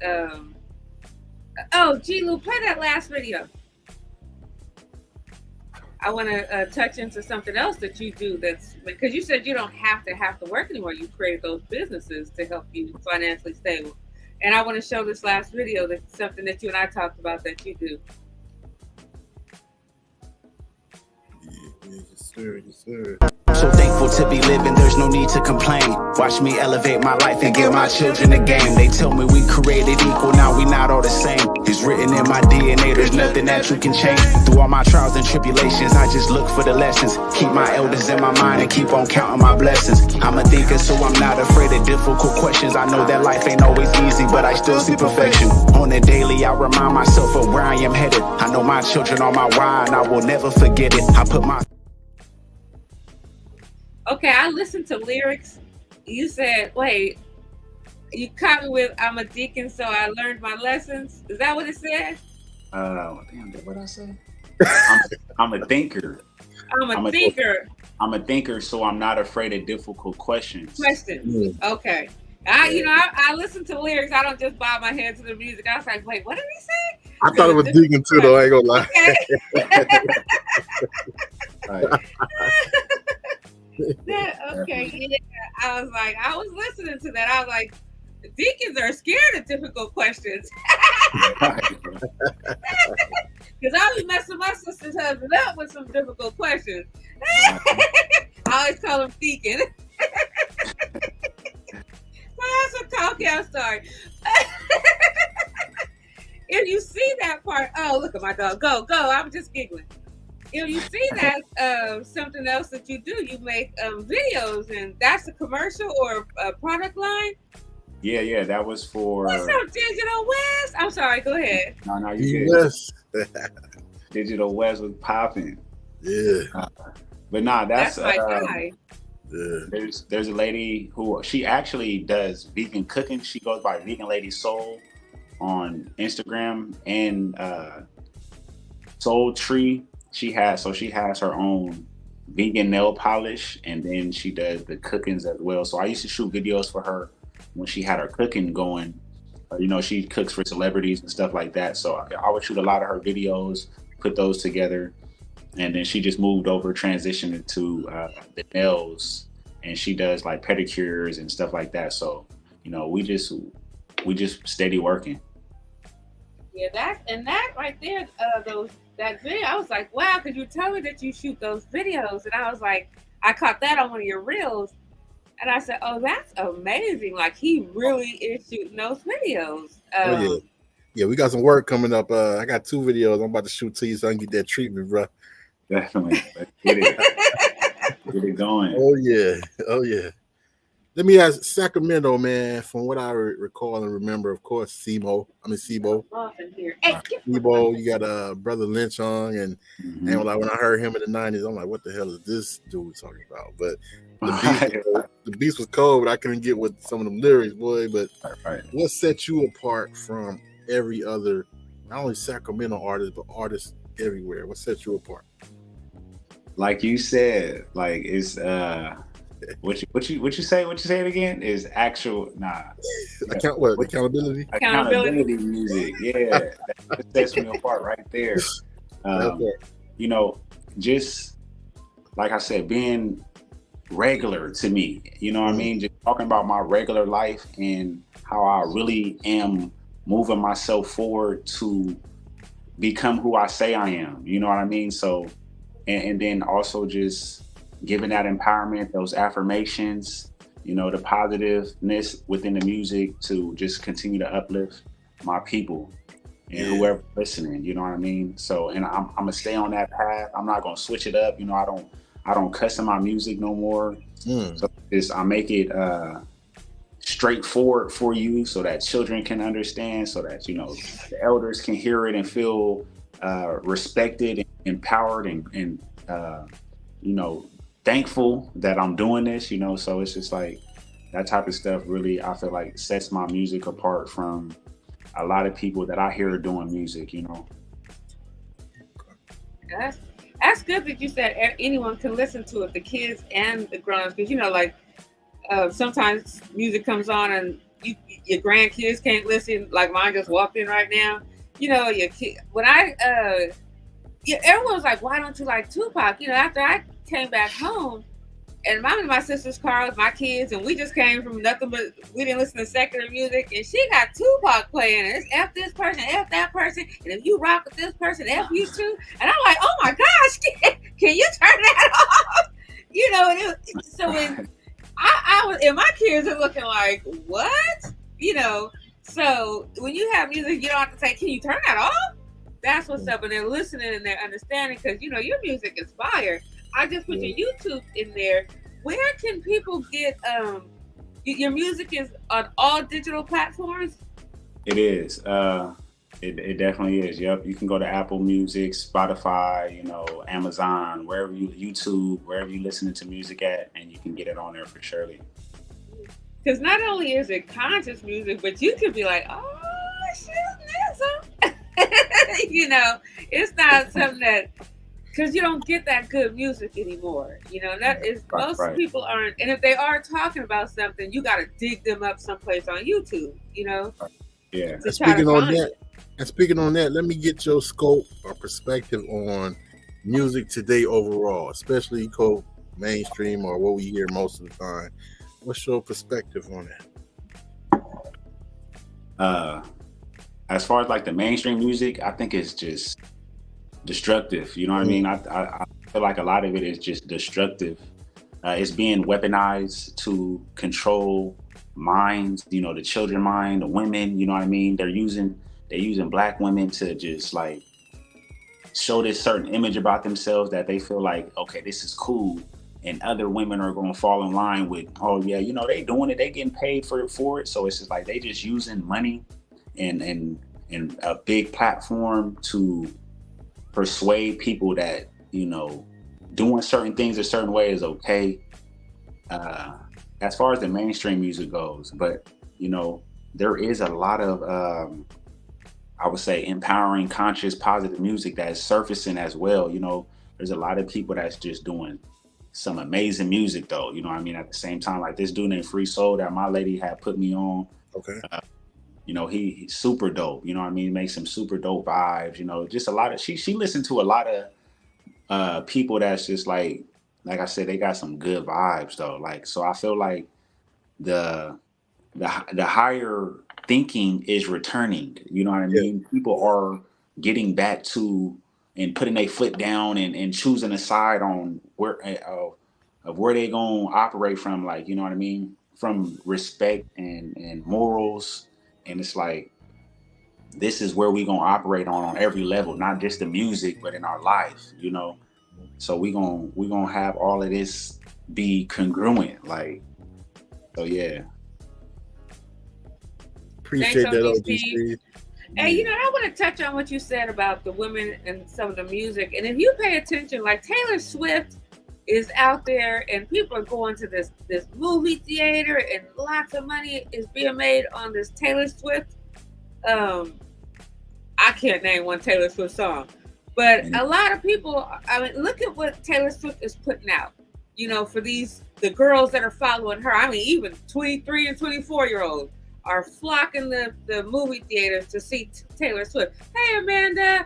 G-Lew, play that last video. I want to touch into something else that you do, that's because you said you don't have to work anymore. You created those businesses to help you financially stable. And I want to show this last video, that's something that you and I talked about that you do. Yes, sir. Yes, sir. So thankful to be living, there's no need to complain. Watch me elevate my life and give my children a game. They tell me we created equal, now we not all the same. It's written in my DNA, there's nothing that you can change. Through all my trials and tribulations, I just look for the lessons. Keep my elders in my mind and keep on counting my blessings. I'm a thinker, so I'm not afraid of difficult questions. I know that life ain't always easy, but I still see perfection. On the daily, I remind myself of where I am headed. I know my children are my why, and I will never forget it. I put my... Okay, I listened to lyrics. You said, wait, you caught me with, I'm a deacon, so I learned my lessons. Is that what it said? Damn, what did I say? I'm a thinker. I'm a thinker. I'm a thinker, so I'm not afraid of difficult questions. Okay. I listen to lyrics. I don't just bob my head to the music. I was like, wait, what did he say? I thought it was deacon too, though. I ain't gonna lie. Okay. Yeah. I was listening to that. I was like, deacons are scared of difficult questions. Because I was messing my sister's husband up with some difficult questions. I always call him deacon. I'm sorry. If you see that part, oh, look at my dog. Go. I'm just giggling. If you see that something else that you do, you make videos, and that's a commercial or a product line. Yeah, that was for. What's up, Digital West? I'm sorry. Go ahead. No, you good. Digital West was popping. Yeah. But nah, that's my guy. Yeah. There's a lady who she actually does vegan cooking. She goes by Vegan Lady Soul on Instagram and Soul Tree. She has her own vegan nail polish, and then she does the cookings as well. So I used to shoot videos for her when she had her cooking going. She cooks for celebrities and stuff like that. So I would shoot a lot of her videos, put those together, and then she just moved over, transitioned into the nails, and she does like pedicures and stuff like that. So we just steady working. Yeah, that right there, that video, I was like, wow, because you tell me that you shoot those videos, and I was like, I caught that on one of your reels, and I said, oh, that's amazing. Like, he really is shooting those videos. Yeah, we got some work coming up. I got 2 videos I'm about to shoot to you so I can get that treatment, bro. Definitely. Let's get it. Get it going. Oh yeah. Let me ask Sacramento, man. From what I recall and remember, of course, Sebo. Off in here. Hey, Sebo, you got Brother Lynch on, and Mhm. like when I heard him in the '90s, I'm like, what the hell is this dude talking about? But the beats was cold, but I couldn't get with some of them lyrics, boy. But Right. what set you apart from every other, not only Sacramento artist, but artists everywhere? What set you apart? Like you said, like it's what you say it again is actual Accountability. accountability music. Yeah, that sets me apart right there. Okay. You know, just like I said, being regular to me, you know what I mean? Just talking about my regular life and how I really am moving myself forward to become who I say I am. You know what I mean? So, and then also just giving that empowerment, those affirmations, you know, the positiveness within the music to just continue to uplift my people and whoever listening, you know what I mean? So, and I'm gonna stay on that path. I'm not gonna switch it up. You know, I don't cuss in my music no more. So I make it straightforward for you so that children can understand, so that, you know, the elders can hear it and feel respected and empowered and you know, thankful that I'm doing this, you know. So it's just like that type of stuff really, I feel like, sets my music apart from a lot of people that I hear doing music, you know. That's good that you said anyone can listen to it, the kids and the grown-ups, because, you know, like sometimes music comes on and your grandkids can't listen. Like mine just walked in right now. You know, your kid. When everyone was like, "Why don't you like Tupac?" You know, after I came back home, and I'm in my sister's car with my kids, and we just came from nothing but we didn't listen to secular music, and she got Tupac playing. And it's F this person, F that person, and if you rock with this person, F you too. And I'm like, oh my gosh, can you turn that off? You know, so when I was, and my kids are looking like, what? You know, so when you have music, you don't have to say, can you turn that off? That's what's up, and they're listening and they're understanding, because, you know, your music is fire. I just put your YouTube in there. Where can people get your music? Is on all digital platforms? It is. It definitely is. Yep. You can go to Apple Music, Spotify, you know, Amazon, YouTube, wherever you listening to music at, and you can get it on there for surely. Because not only is it conscious music, but you could be like, oh, shit, you know, it's not something that, because you don't get that good music anymore. You know, that is, most people aren't, and if they are talking about something, you got to dig them up someplace on YouTube, you know? Yeah. Speaking on that, let me get your scope or perspective on music today overall, especially mainstream or what we hear most of the time. What's your perspective on that? As far as like the mainstream music, I think it's just destructive. You know what I mean? I feel like a lot of it is just destructive. It's being weaponized to control minds, you know, the children mind, the women, you know what I mean? They're using Black women to just like show this certain image about themselves that they feel like, okay, this is cool. And other women are going to fall in line with, oh yeah, you know, they doing it, they getting paid for it. So it's just like, they just using money and a big platform to persuade people that, you know, doing certain things a certain way is okay. As far as the mainstream music goes, but, you know, there is a lot of, I would say, empowering, conscious, positive music that is surfacing as well. You know, there's a lot of people that's just doing some amazing music though. You know what I mean? At the same time, like this dude named Free Soul that my lady had put me on. Okay. You know, he's super dope. You know what I mean? Makes some super dope vibes. You know, just a lot of, she listened to a lot of people that's just like I said, they got some good vibes though. Like, so I feel like the higher thinking is returning. You know what I mean? People are getting back to and putting their foot down and choosing a side on where of where they gonna operate from. Like, you know what I mean? From respect and morals. And it's like, this is where we gonna operate on every level, not just the music, but in our life, you know? So we gonna have all of this be congruent. Like, So yeah. Appreciate Thanks, that, OG OG Steve. Steve. Hey, you know, I want to touch on what you said about the women and some of the music. And if you pay attention, like Taylor Swift is out there and people are going to this movie theater and lots of money is being made on this Taylor Swift. I can't name one Taylor Swift song, but a lot of people, I mean, look at what Taylor Swift is putting out, you know, for the girls that are following her. I mean, even 23 and 24-year-olds are flocking the movie theaters to see Taylor Swift. Hey, Amanda.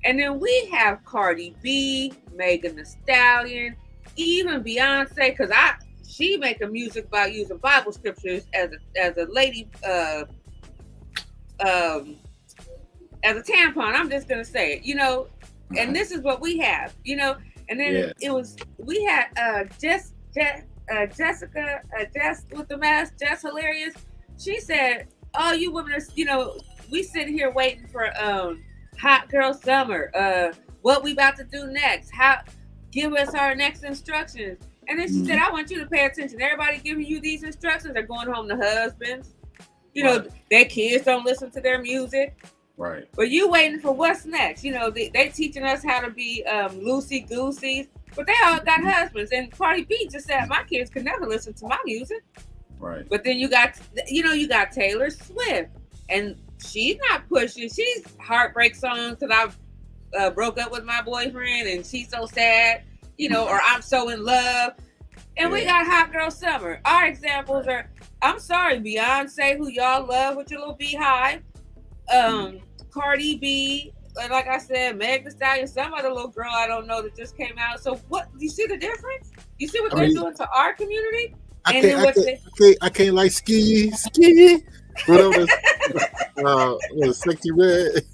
And then we have Cardi B, Megan Thee Stallion, even Beyonce, because she making music about using Bible scriptures as a lady, as a tampon. I'm just gonna say it, you know. And this is what we have, you know. And then we had Jessica, Jess with the mask, Jess Hilarious. She said, "Oh, you women are, you know, we sitting here waiting for hot girl summer. What we about to do next? Give us our next instructions." And then she said, "I want you to pay attention. Everybody giving you these instructions, they're going home to husbands. You know, their kids don't listen to their music. Right. But you waiting for what's next. You know, they teaching us how to be loosey-goosey, but they all got husbands. And Cardi B just said, my kids could never listen to my music." Right. But then you got Taylor Swift, and she's not pushing. She's heartbreak songs because I broke up with my boyfriend, and she's so sad, you know, or I'm so in love. And we got Hot Girl Summer. Our examples are, I'm sorry, Beyonce, who y'all love with your little beehive, Cardi B, like I said, Meg Thee Stallion, some other little girl I don't know that just came out. So what? You see the difference? You see what they're doing to our community? I can't like ski. Whatever. Was Sexy Red?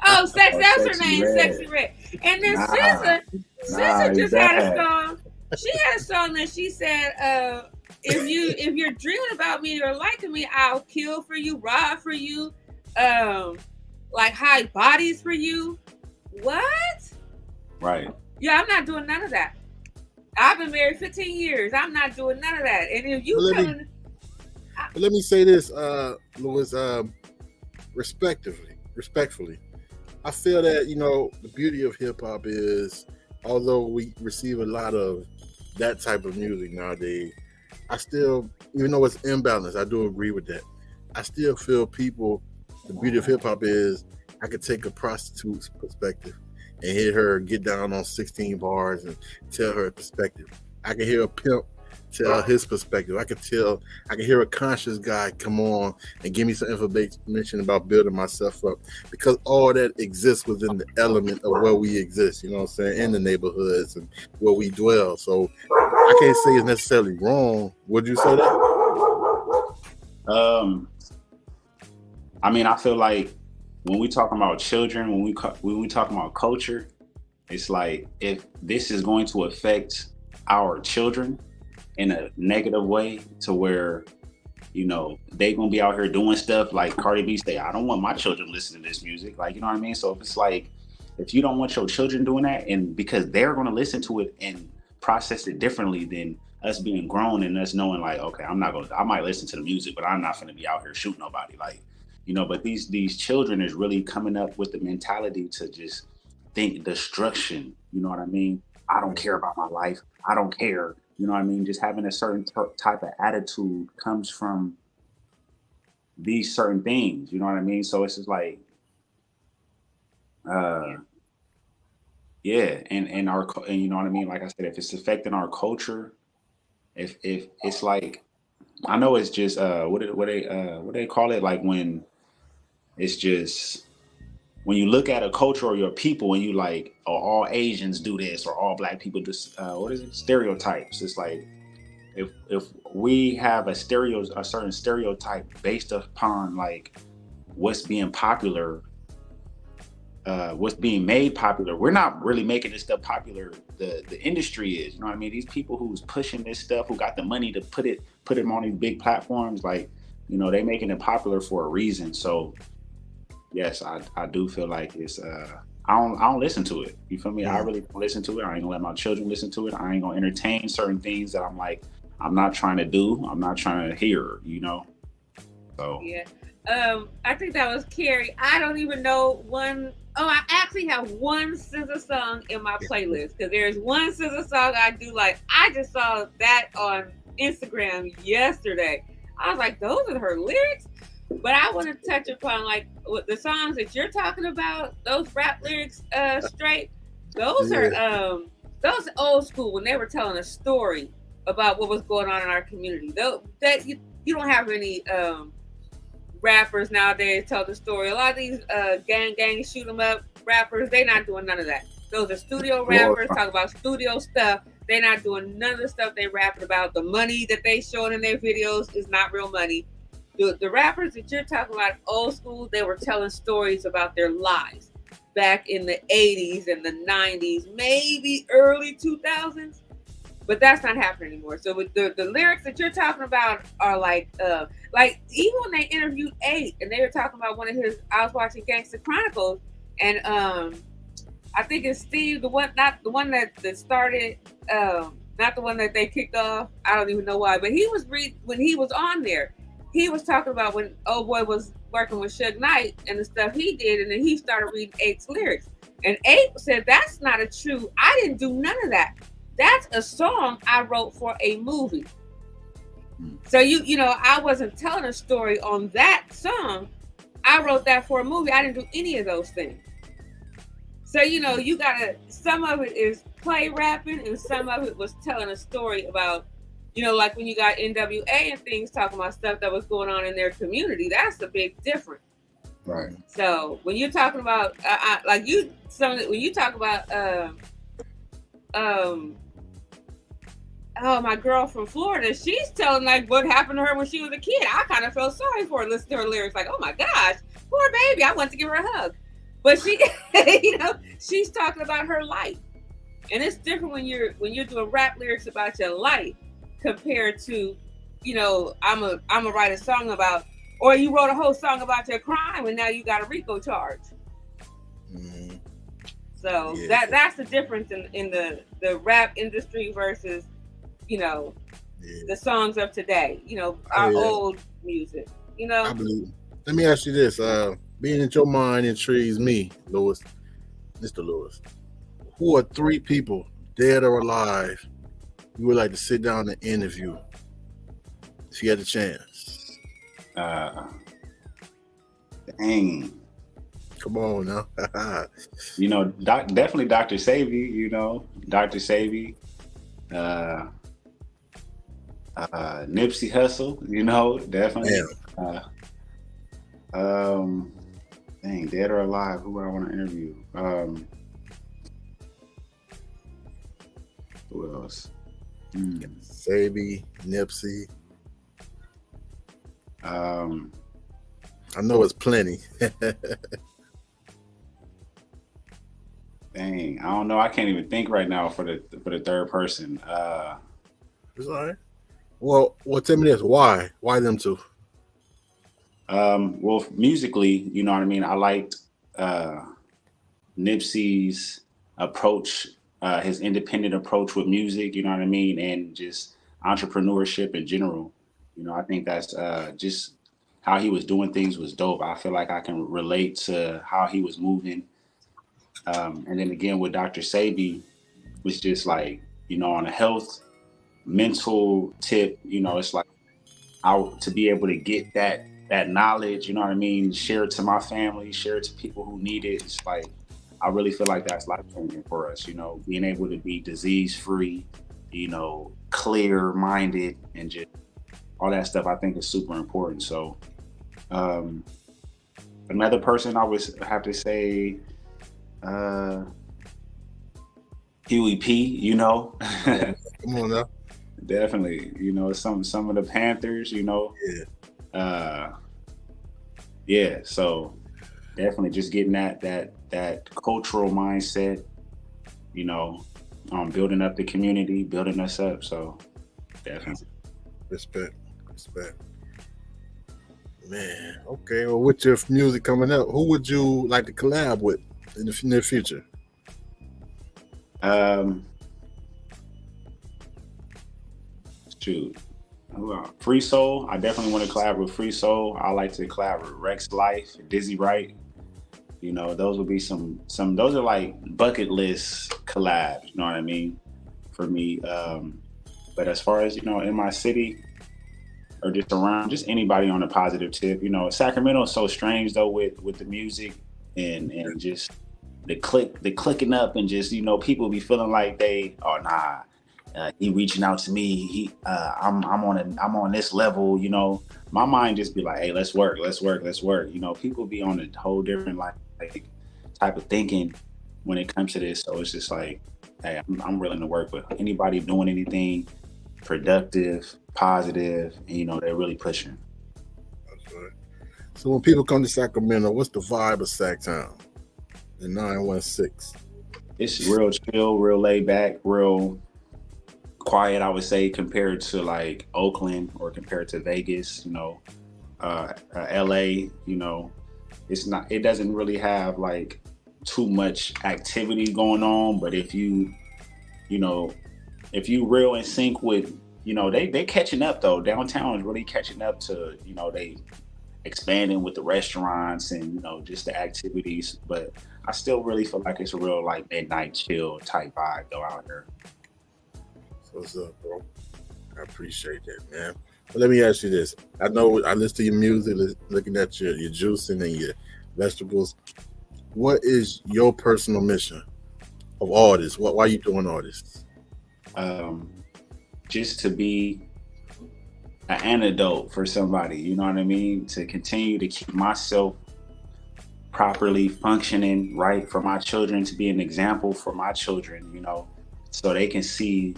Oh, that's her name, Sexy Red. And then SZA just had a song. She had a song that she said, if you're dreaming about me or liking me, I'll kill for you, rob for you, like hide bodies for you. What? Right. Yeah, I'm not doing none of that. I've been married 15 years. I'm not doing none of that. And if you let me say this, Louis, respectfully, I feel that, you know, the beauty of hip hop is, although we receive a lot of that type of music nowadays, I still, even though it's imbalanced, I do agree with that. I still feel the beauty of hip hop is I could take a prostitute's perspective and hear her get down on 16 bars and tell her perspective. I can hear a pimp tell his perspective. I can hear a conscious guy come on and give me some information about building myself up, because all that exists within the element of where we exist, you know what I'm saying, in the neighborhoods and where we dwell. So I can't say it's necessarily wrong. Would you say that? I mean, I feel like when we talk about children, when we talk about culture, it's like, if this is going to affect our children in a negative way, to where, you know, they gonna be out here doing stuff like Cardi B say, I don't want my children listening to this music, like, you know what I mean? So if it's like, if you don't want your children doing that, and because they're gonna listen to it and process it differently than us being grown and us knowing like, okay, I might listen to the music, but I'm not gonna be out here shooting nobody, like, you know. But these children is really coming up with the mentality to just think destruction, you know what I mean? I don't care about my life. I don't care. You know what I mean? Just having a certain type of attitude comes from these certain things, you know what I mean? So it's just like, and you know what I mean? Like I said, if it's affecting our culture, if it's like, I know it's just, what they call it? Like when it's just, when you look at a culture or your people and you like, oh, all Asians do this or all black people just, stereotypes. It's like, if we have a certain stereotype based upon like what's being popular, what's being made popular, we're not really making this stuff popular. The industry is, you know what I mean? These people who's pushing this stuff, who got the money to put it on these big platforms, like, you know, they making it popular for a reason. So yes, I do feel like it's I don't listen to it. You feel me? I really don't listen to it. I ain't gonna let my children listen to it. I ain't gonna entertain certain things that I'm like, I'm not trying to do. I'm not trying to hear. So Yeah. I think that was Carrie. I don't even know one. Oh, I actually have one SZA song in my playlist because there's one SZA song I do like. I just saw that on Instagram yesterday. I was like, those are her lyrics. But I want to touch upon like the songs that you're talking about. Those rap lyrics, straight. Those are those old school when they were telling a story about what was going on in our community. Though that you don't have any rappers nowadays tell the story. A lot of these gang shoot 'em up rappers, they not doing none of that. Those are studio rappers talk about studio stuff. They not doing none of the stuff they rapping about. The money that they showing in their videos is not real money. The rappers that you're talking about, old school, they were telling stories about their lives back in the 80s and the 90s, maybe early 2000s. But that's not happening anymore. So with the lyrics that you're talking about are like even when they interviewed 8 and they were talking about one of his, I was watching Gangsta Chronicles and I think it's Steve, not the one that started, not the one that they kicked off. I don't even know why, but he was when he was on there, he was talking about when old boy was working with Suge Knight and the stuff he did, and then he started reading 8's lyrics. And 8 said, that's not a true, I didn't do none of that. That's a song I wrote for a movie. So you know, I wasn't telling a story on that song. I wrote that for a movie. I didn't do any of those things. So, you know, you gotta, some of it is play rapping and some of it was telling a story about, you know, like when you got NWA and things talking about stuff that was going on in their community. That's a big difference. Right. So when you're talking about when you talk about my girl from Florida, she's telling like what happened to her when she was a kid. I kind of felt sorry for her listening to her lyrics, like, oh my gosh, poor baby, I want to give her a hug. But she, you know, she's talking about her life, and it's different when you're doing rap lyrics about your life compared to, you know, I'm a write a song about, or you wrote a whole song about your crime and now you got a RICO charge. Mm-hmm. So that's the difference in the rap industry versus, you know, the songs of today, you know, our old music, you know. I believe. Let me ask you this, being in your mind intrigues me, Lewis, Mr. Lewis. Who are 3 people, dead or alive, you would like to sit down and interview if you had a chance? Dang. Come on now. You know, definitely Dr. Savy, you know, Dr. Savy. Nipsey Hussle, you know, definitely. Dang, dead or alive, who would I want to interview? Who else? Savy, Nipsey. I know it's plenty. Dang, I don't know. I can't even think right now for the third person. It's all right. Well, tell me this. Why them 2? Well, musically, you know what I mean? I liked Nipsey's approach, his independent approach with music, you know what I mean? And just entrepreneurship in general. You know, I think that's just how he was doing things was dope. I feel like I can relate to how he was moving. And then again with Dr. Savy was just like, you know, on a health, mental tip, you know, it's like to be able to get that knowledge, you know what I mean, share it to my family, share it to people who need it. It's like, I really feel like that's life-changing for us, you know, being able to be disease-free, you know, clear-minded, and just all that stuff I think is super important. So another person I would have to say, Huey P, you know. Come on now. Definitely, you know, some of the Panthers, you know. So definitely just getting that cultural mindset, you know, building up the community, building us up. So definitely. Respect. Man, okay. Well, with your music coming up, who would you like to collab with in the near future? Shoot. Free Soul. I definitely want to collab with Free Soul. I like to collab with Rex Life, Dizzy Wright. You know, those would be some. Those are like bucket list collabs. You know what I mean? For me. But as far as, you know, in my city or just around, just anybody on a positive tip. You know, Sacramento is so strange though with the music and just the clicking up and just, you know, people be feeling like they, oh nah. He reaching out to me. I'm on this level. You know, my mind just be like, hey, let's work. You know, people be on a whole different like type of thinking when it comes to this. So it's just like, hey, I'm willing to work with anybody doing anything productive, positive, and you know, they're really pushing. That's right. So when people come to Sacramento, what's the vibe of Sacktown? The 916. It's real chill, real laid back, real quiet, I would say, compared to like Oakland or compared to Vegas, you know, LA, you know, it doesn't really have like too much activity going on. But if you real in sync with, you know, they catching up though. Downtown is really catching up to, you know, they expanding with the restaurants and, you know, just the activities. But I still really feel like it's a real like midnight chill type vibe though out here. What's up, bro? I appreciate that, man. But let me ask you this. I know I listen to your music, looking at your juicing and your vegetables. What is your personal mission of all this? Why are you doing all this? Just to be an antidote for somebody, you know what I mean? To continue to keep myself properly functioning, right, for my children, to be an example for my children, you know, so they can see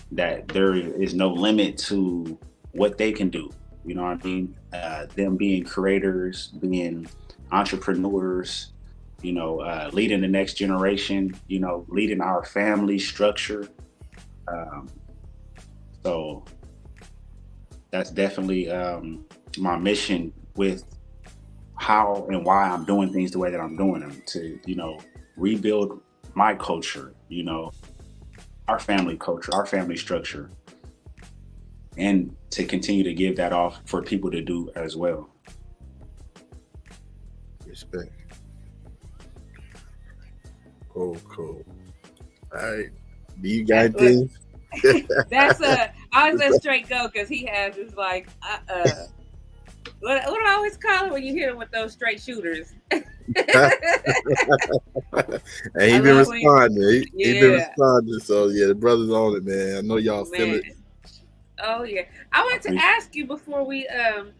that there is no limit to what they can do. You know what I mean? Them being creators, being entrepreneurs, you know, leading the next generation, you know, leading our family structure. So that's definitely my mission with how and why I'm doing things the way that I'm doing them, to, you know, rebuild my culture, you know, our family culture, our family structure, and to continue to give that off for people to do as well. Respect. Cool. All right. Do you got things? I was let straight go because he has this like what do I always call it when you hit him with those straight shooters? And he been responding. He been responding. So yeah, the brother's on it, man. I know y'all feel it. Oh yeah. I wanted to ask you before we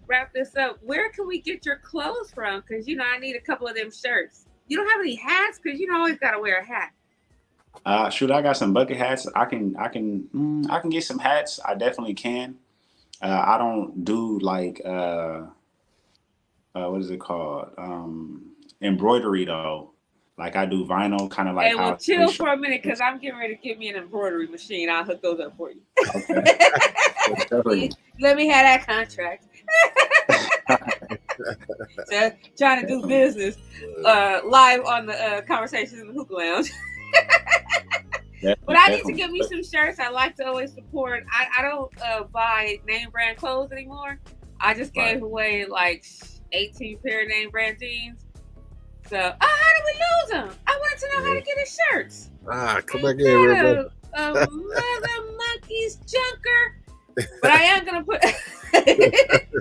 wrap this up, where can we get your clothes from? Because, you know, I need a couple of them shirts. You don't have any hats? Because you always gotta wear a hat. Shoot, I got some bucket hats. I can get some hats. I definitely can. I don't do like what is it called? Embroidery though. Like I do vinyl, kind of like. Hey, well, chill for a minute because I'm getting ready to get me an embroidery machine. I'll hook those up for you. Okay. Let me have that contract. So, trying to do business live on the Conversations in the Hookah Lounge. But I need to get me some shirts. I like to always support. I don't buy name brand clothes anymore. I just gave away like 18 pair of name brand jeans. So, how did we lose them? I wanted to know how to get his shirts. Come back in, mother monkey's junker. But I am gonna put.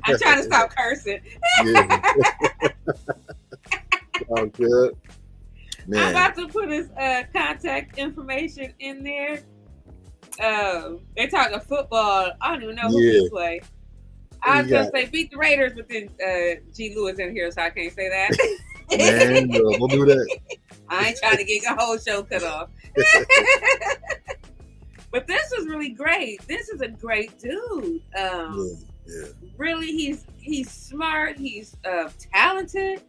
I'm trying to stop cursing. Oh, good. Man. I'm about to put his contact information in there. They're talking football. I don't even know who he play. I was gonna say beat the Raiders, but then G-Lew is in here, so I can't say that. Man, we'll do that. I ain't trying to get the whole show cut off. But this was really great. This is a great dude. Really, he's smart. He's talented.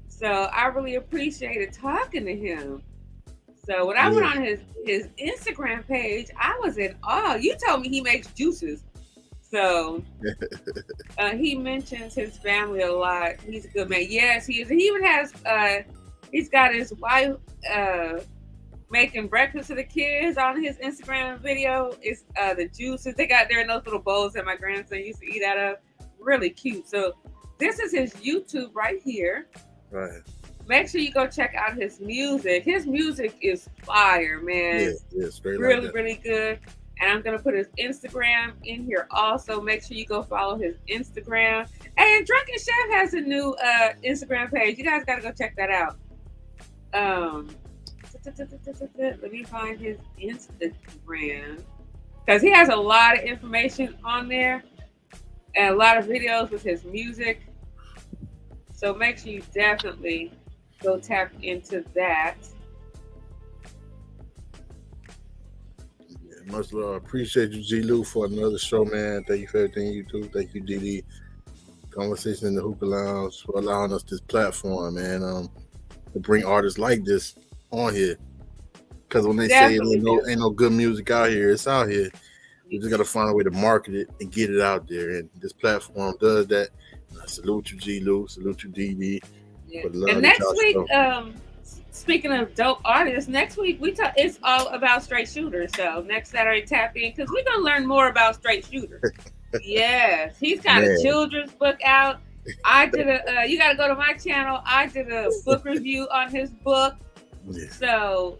So I really appreciated talking to him. So when I went on his Instagram page, I was in awe. You told me he makes juices. So he mentions his family a lot. He's a good man. Yes, he is. He even has he's got his wife making breakfast for the kids on his Instagram video. It's the juices they got there in those little bowls that my grandson used to eat out of. Really cute. So this is his YouTube right here. Right. Make sure you go check out his music. His music is fire, man. Yeah, straight really, like that. really good. And I'm gonna put his Instagram in here also. Make sure you go follow his Instagram. And Drunken Chef has a new Instagram page. You guys gotta go check that out. Let me find his Instagram because he has a lot of information on there and a lot of videos with his music. So make sure you definitely go tap into that. Yeah, much love. Appreciate you, G-Lew, for another show, man. Thank you for everything you do. Thank you, DD. Conversation in the Hookah Lounge for allowing us this platform, man, to bring artists like this on here. Because when they say ain't no good music out here, it's out here. You just got to find a way to market it and get it out there. And this platform does that. And I salute you, G-Lew. Salute you, DD. Yeah. And next week, speaking of dope artists, next week it's all about straight shooters. So next Saturday, tap in because we're gonna learn more about straight shooters. Yes, he's got a children's book out. I did you got to go to my channel. I did a book review on his book. Yeah. So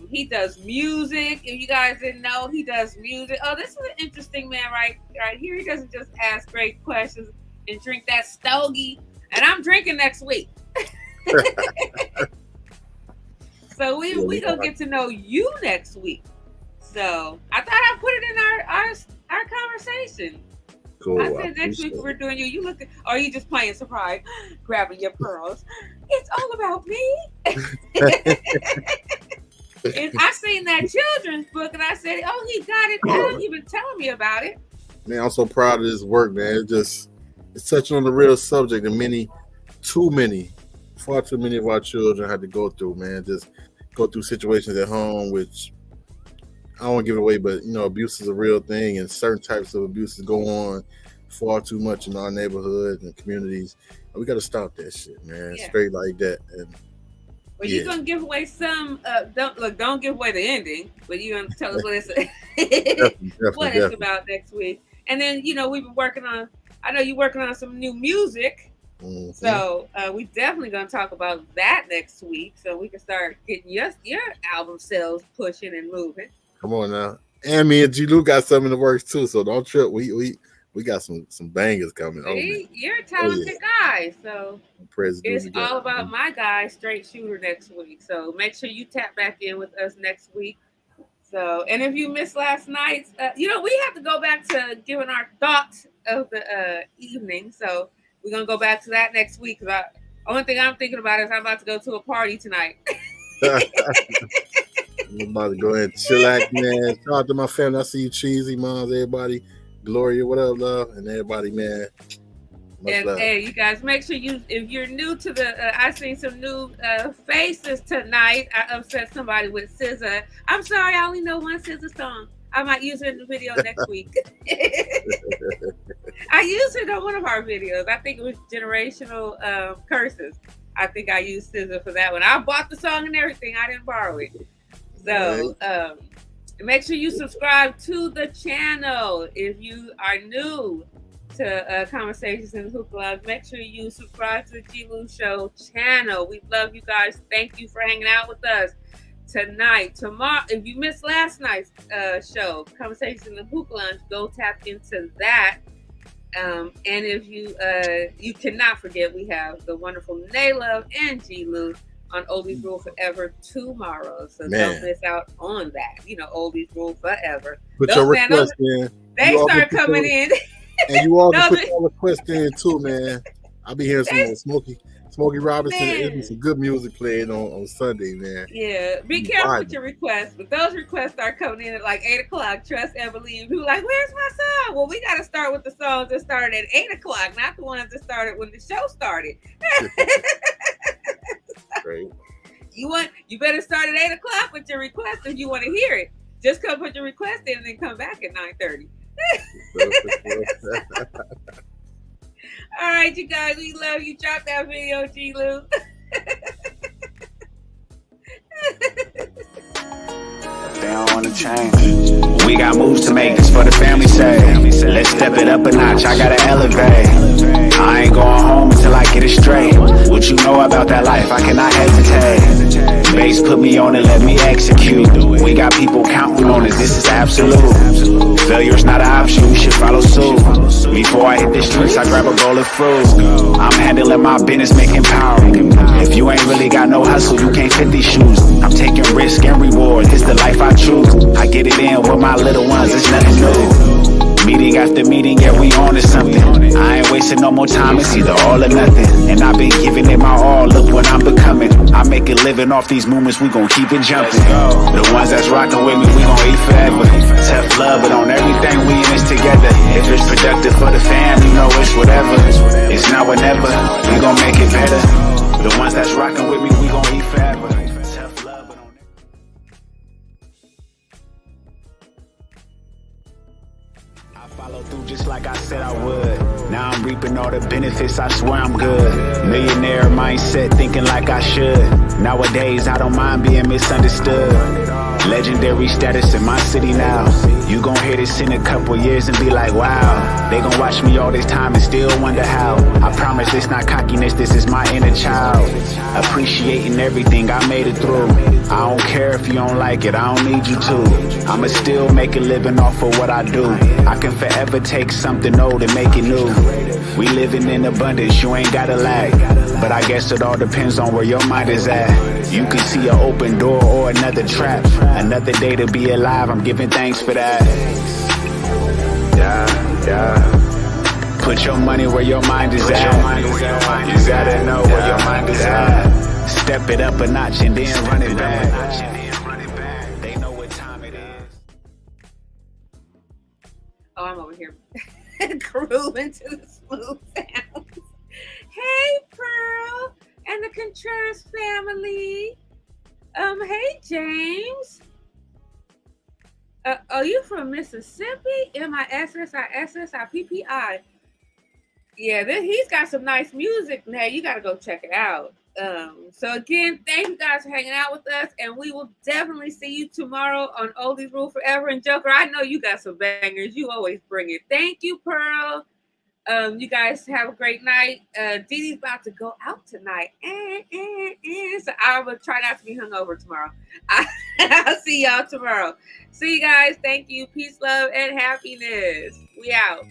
he does music. If you guys didn't know, he does music. Oh, this is an interesting man right here. He doesn't just ask great questions and drink that stogie. And I'm drinking next week. So we gonna get to know you next week. So I thought I'd put it in our conversation. Cool. I said next week we're doing you. You look at, or you just playing surprise, grabbing your pearls. It's all about me. And I seen that children's book and I said, oh, he got it out. You've been telling me about it. Man, I'm so proud of this work, man. It's touching on the real subject that far too many of our children had to go through, man. Just go through situations at home, which I don't want to give it away, but abuse is a real thing, and certain types of abuses go on far too much in our neighborhoods and communities. We got to stop that shit, man. Yeah. Straight like that. And you're gonna give away some. Don't give away the ending, but you're gonna tell us what it's it's about next week. And then we've been working on. I know you're working on some new music. Mm-hmm. So we definitely gonna talk about that next week, so we can start getting your album sales pushing and moving. Come on now, and me and G-Lew got some in the works too, so don't trip. We got some bangers coming. See, you're a talented guy, so it's all about my guy, Straight Shooter, next week. So make sure you tap back in with us next week. So, and if you missed last night's, we have to go back to giving our thoughts of the evening. So we're gonna go back to that next week. Cause only thing I'm thinking about is I'm about to go to a party tonight. I'm about to go ahead and chillax, man. Shout out to my family. I see you, Cheesy, Moms, everybody. Gloria, what up, love? And everybody, man. Hey, you guys, make sure if you're new to I seen some new faces tonight. I upset somebody with SZA. I'm sorry, I only know one SZA song. I might use it in the video next week. I used it on one of our videos. I think it was Generational Curses. I think I used SZA for that one. I bought the song and everything. I didn't borrow it. So make sure you subscribe to the channel. If you are new to Conversations in the Hookah Lounge, make sure you subscribe to the G-Lew Show channel. We love you guys. Thank you for hanging out with us tonight. Tomorrow, if you missed last night's show, Conversations in the Hookah Lounge, go tap into that. And if you cannot forget, we have the wonderful Love and G-Lew on Oldies Rule Forever tomorrow. So don't miss out on that. Oldies Rule Forever. Put your request in. They start coming in. And you all can put your request in too, man. I'll be hearing some Smokey Robinson. There'll be some good music playing on Sunday, man. Yeah, be careful with your requests. But those requests start coming in at like 8 o'clock. Trust and believe. People like, where's my song? Well, we got to start with the songs that started at 8 o'clock, not the ones that started when the show started. Great. You better start at 8 o'clock with your request if you want to hear it. Just come put your request in and then come back at 9:30. All right, you guys, we love you. Drop that video, G-Lew. don't wanna change. We got moves to make, this for the family sake. Let's step it up a notch, I gotta elevate. I ain't going home until I get it straight. What you know about that life, I cannot hesitate. Base put me on it, let me execute. We got people counting on us, this is absolute. Failure's not an option, you should follow suit. Before I hit the streets, I grab a bowl of fruit. I'm handling my business, making power. If you ain't really got no hustle, you can't fit these shoes. I'm taking risk and reward, this the life I choose. I get it in with my little ones, it's nothing new. Meeting after meeting, yeah, we on to something. I ain't wasting no more time, it's either all or nothing. And I've been giving it my all, look what I'm becoming. I make a living off these moments, we gon' keep it jumping. The ones that's rocking with me, we gon' eat forever. Tough love, but on everything we in this together. If it's productive for the fam, you know it's whatever. It's now or never, we gon' make it better. The ones that's rocking with me, we gon' eat forever. Tough love, but on I follow through just like I said I would. Now I'm reaping all the benefits, I swear I'm good. Millionaire mindset, thinking like I should. Nowadays, I don't mind being misunderstood. Legendary status in my city now. You gon' hear this in a couple years and be like, wow. They gon' watch me all this time and still wonder how. I promise this not cockiness, this is my inner child. Appreciating everything I made it through. I don't care if you don't like it, I don't need you to. I'ma still make a living off of what I do. I can forever take something old and make it new. We living in abundance, you ain't gotta lack. But I guess it all depends on where your mind is at. You can see an open door or another trap. Another day to be alive, I'm giving thanks for that. Yeah. Put your money where your mind is at. You gotta know where your mind is at. Step it up a notch and then run it back. They know what time it is. Oh, I'm over here grooving to the smooth sounds. Hey, Pearl and the Contreras family. Hey, James. Are you from Mississippi? MISSISSIPPI. Yeah, he's got some nice music. Now you got to go check it out. So again, thank you guys for hanging out with us, and we will definitely see you tomorrow on Oldies Rule Forever. And Joker, I know you got some bangers. You always bring it. Thank you, Pearl. You guys have a great night. Dee Dee's about to go out tonight. So I will try not to be hungover tomorrow. I'll see y'all tomorrow. See you guys. Thank you. Peace, love, and happiness. We out.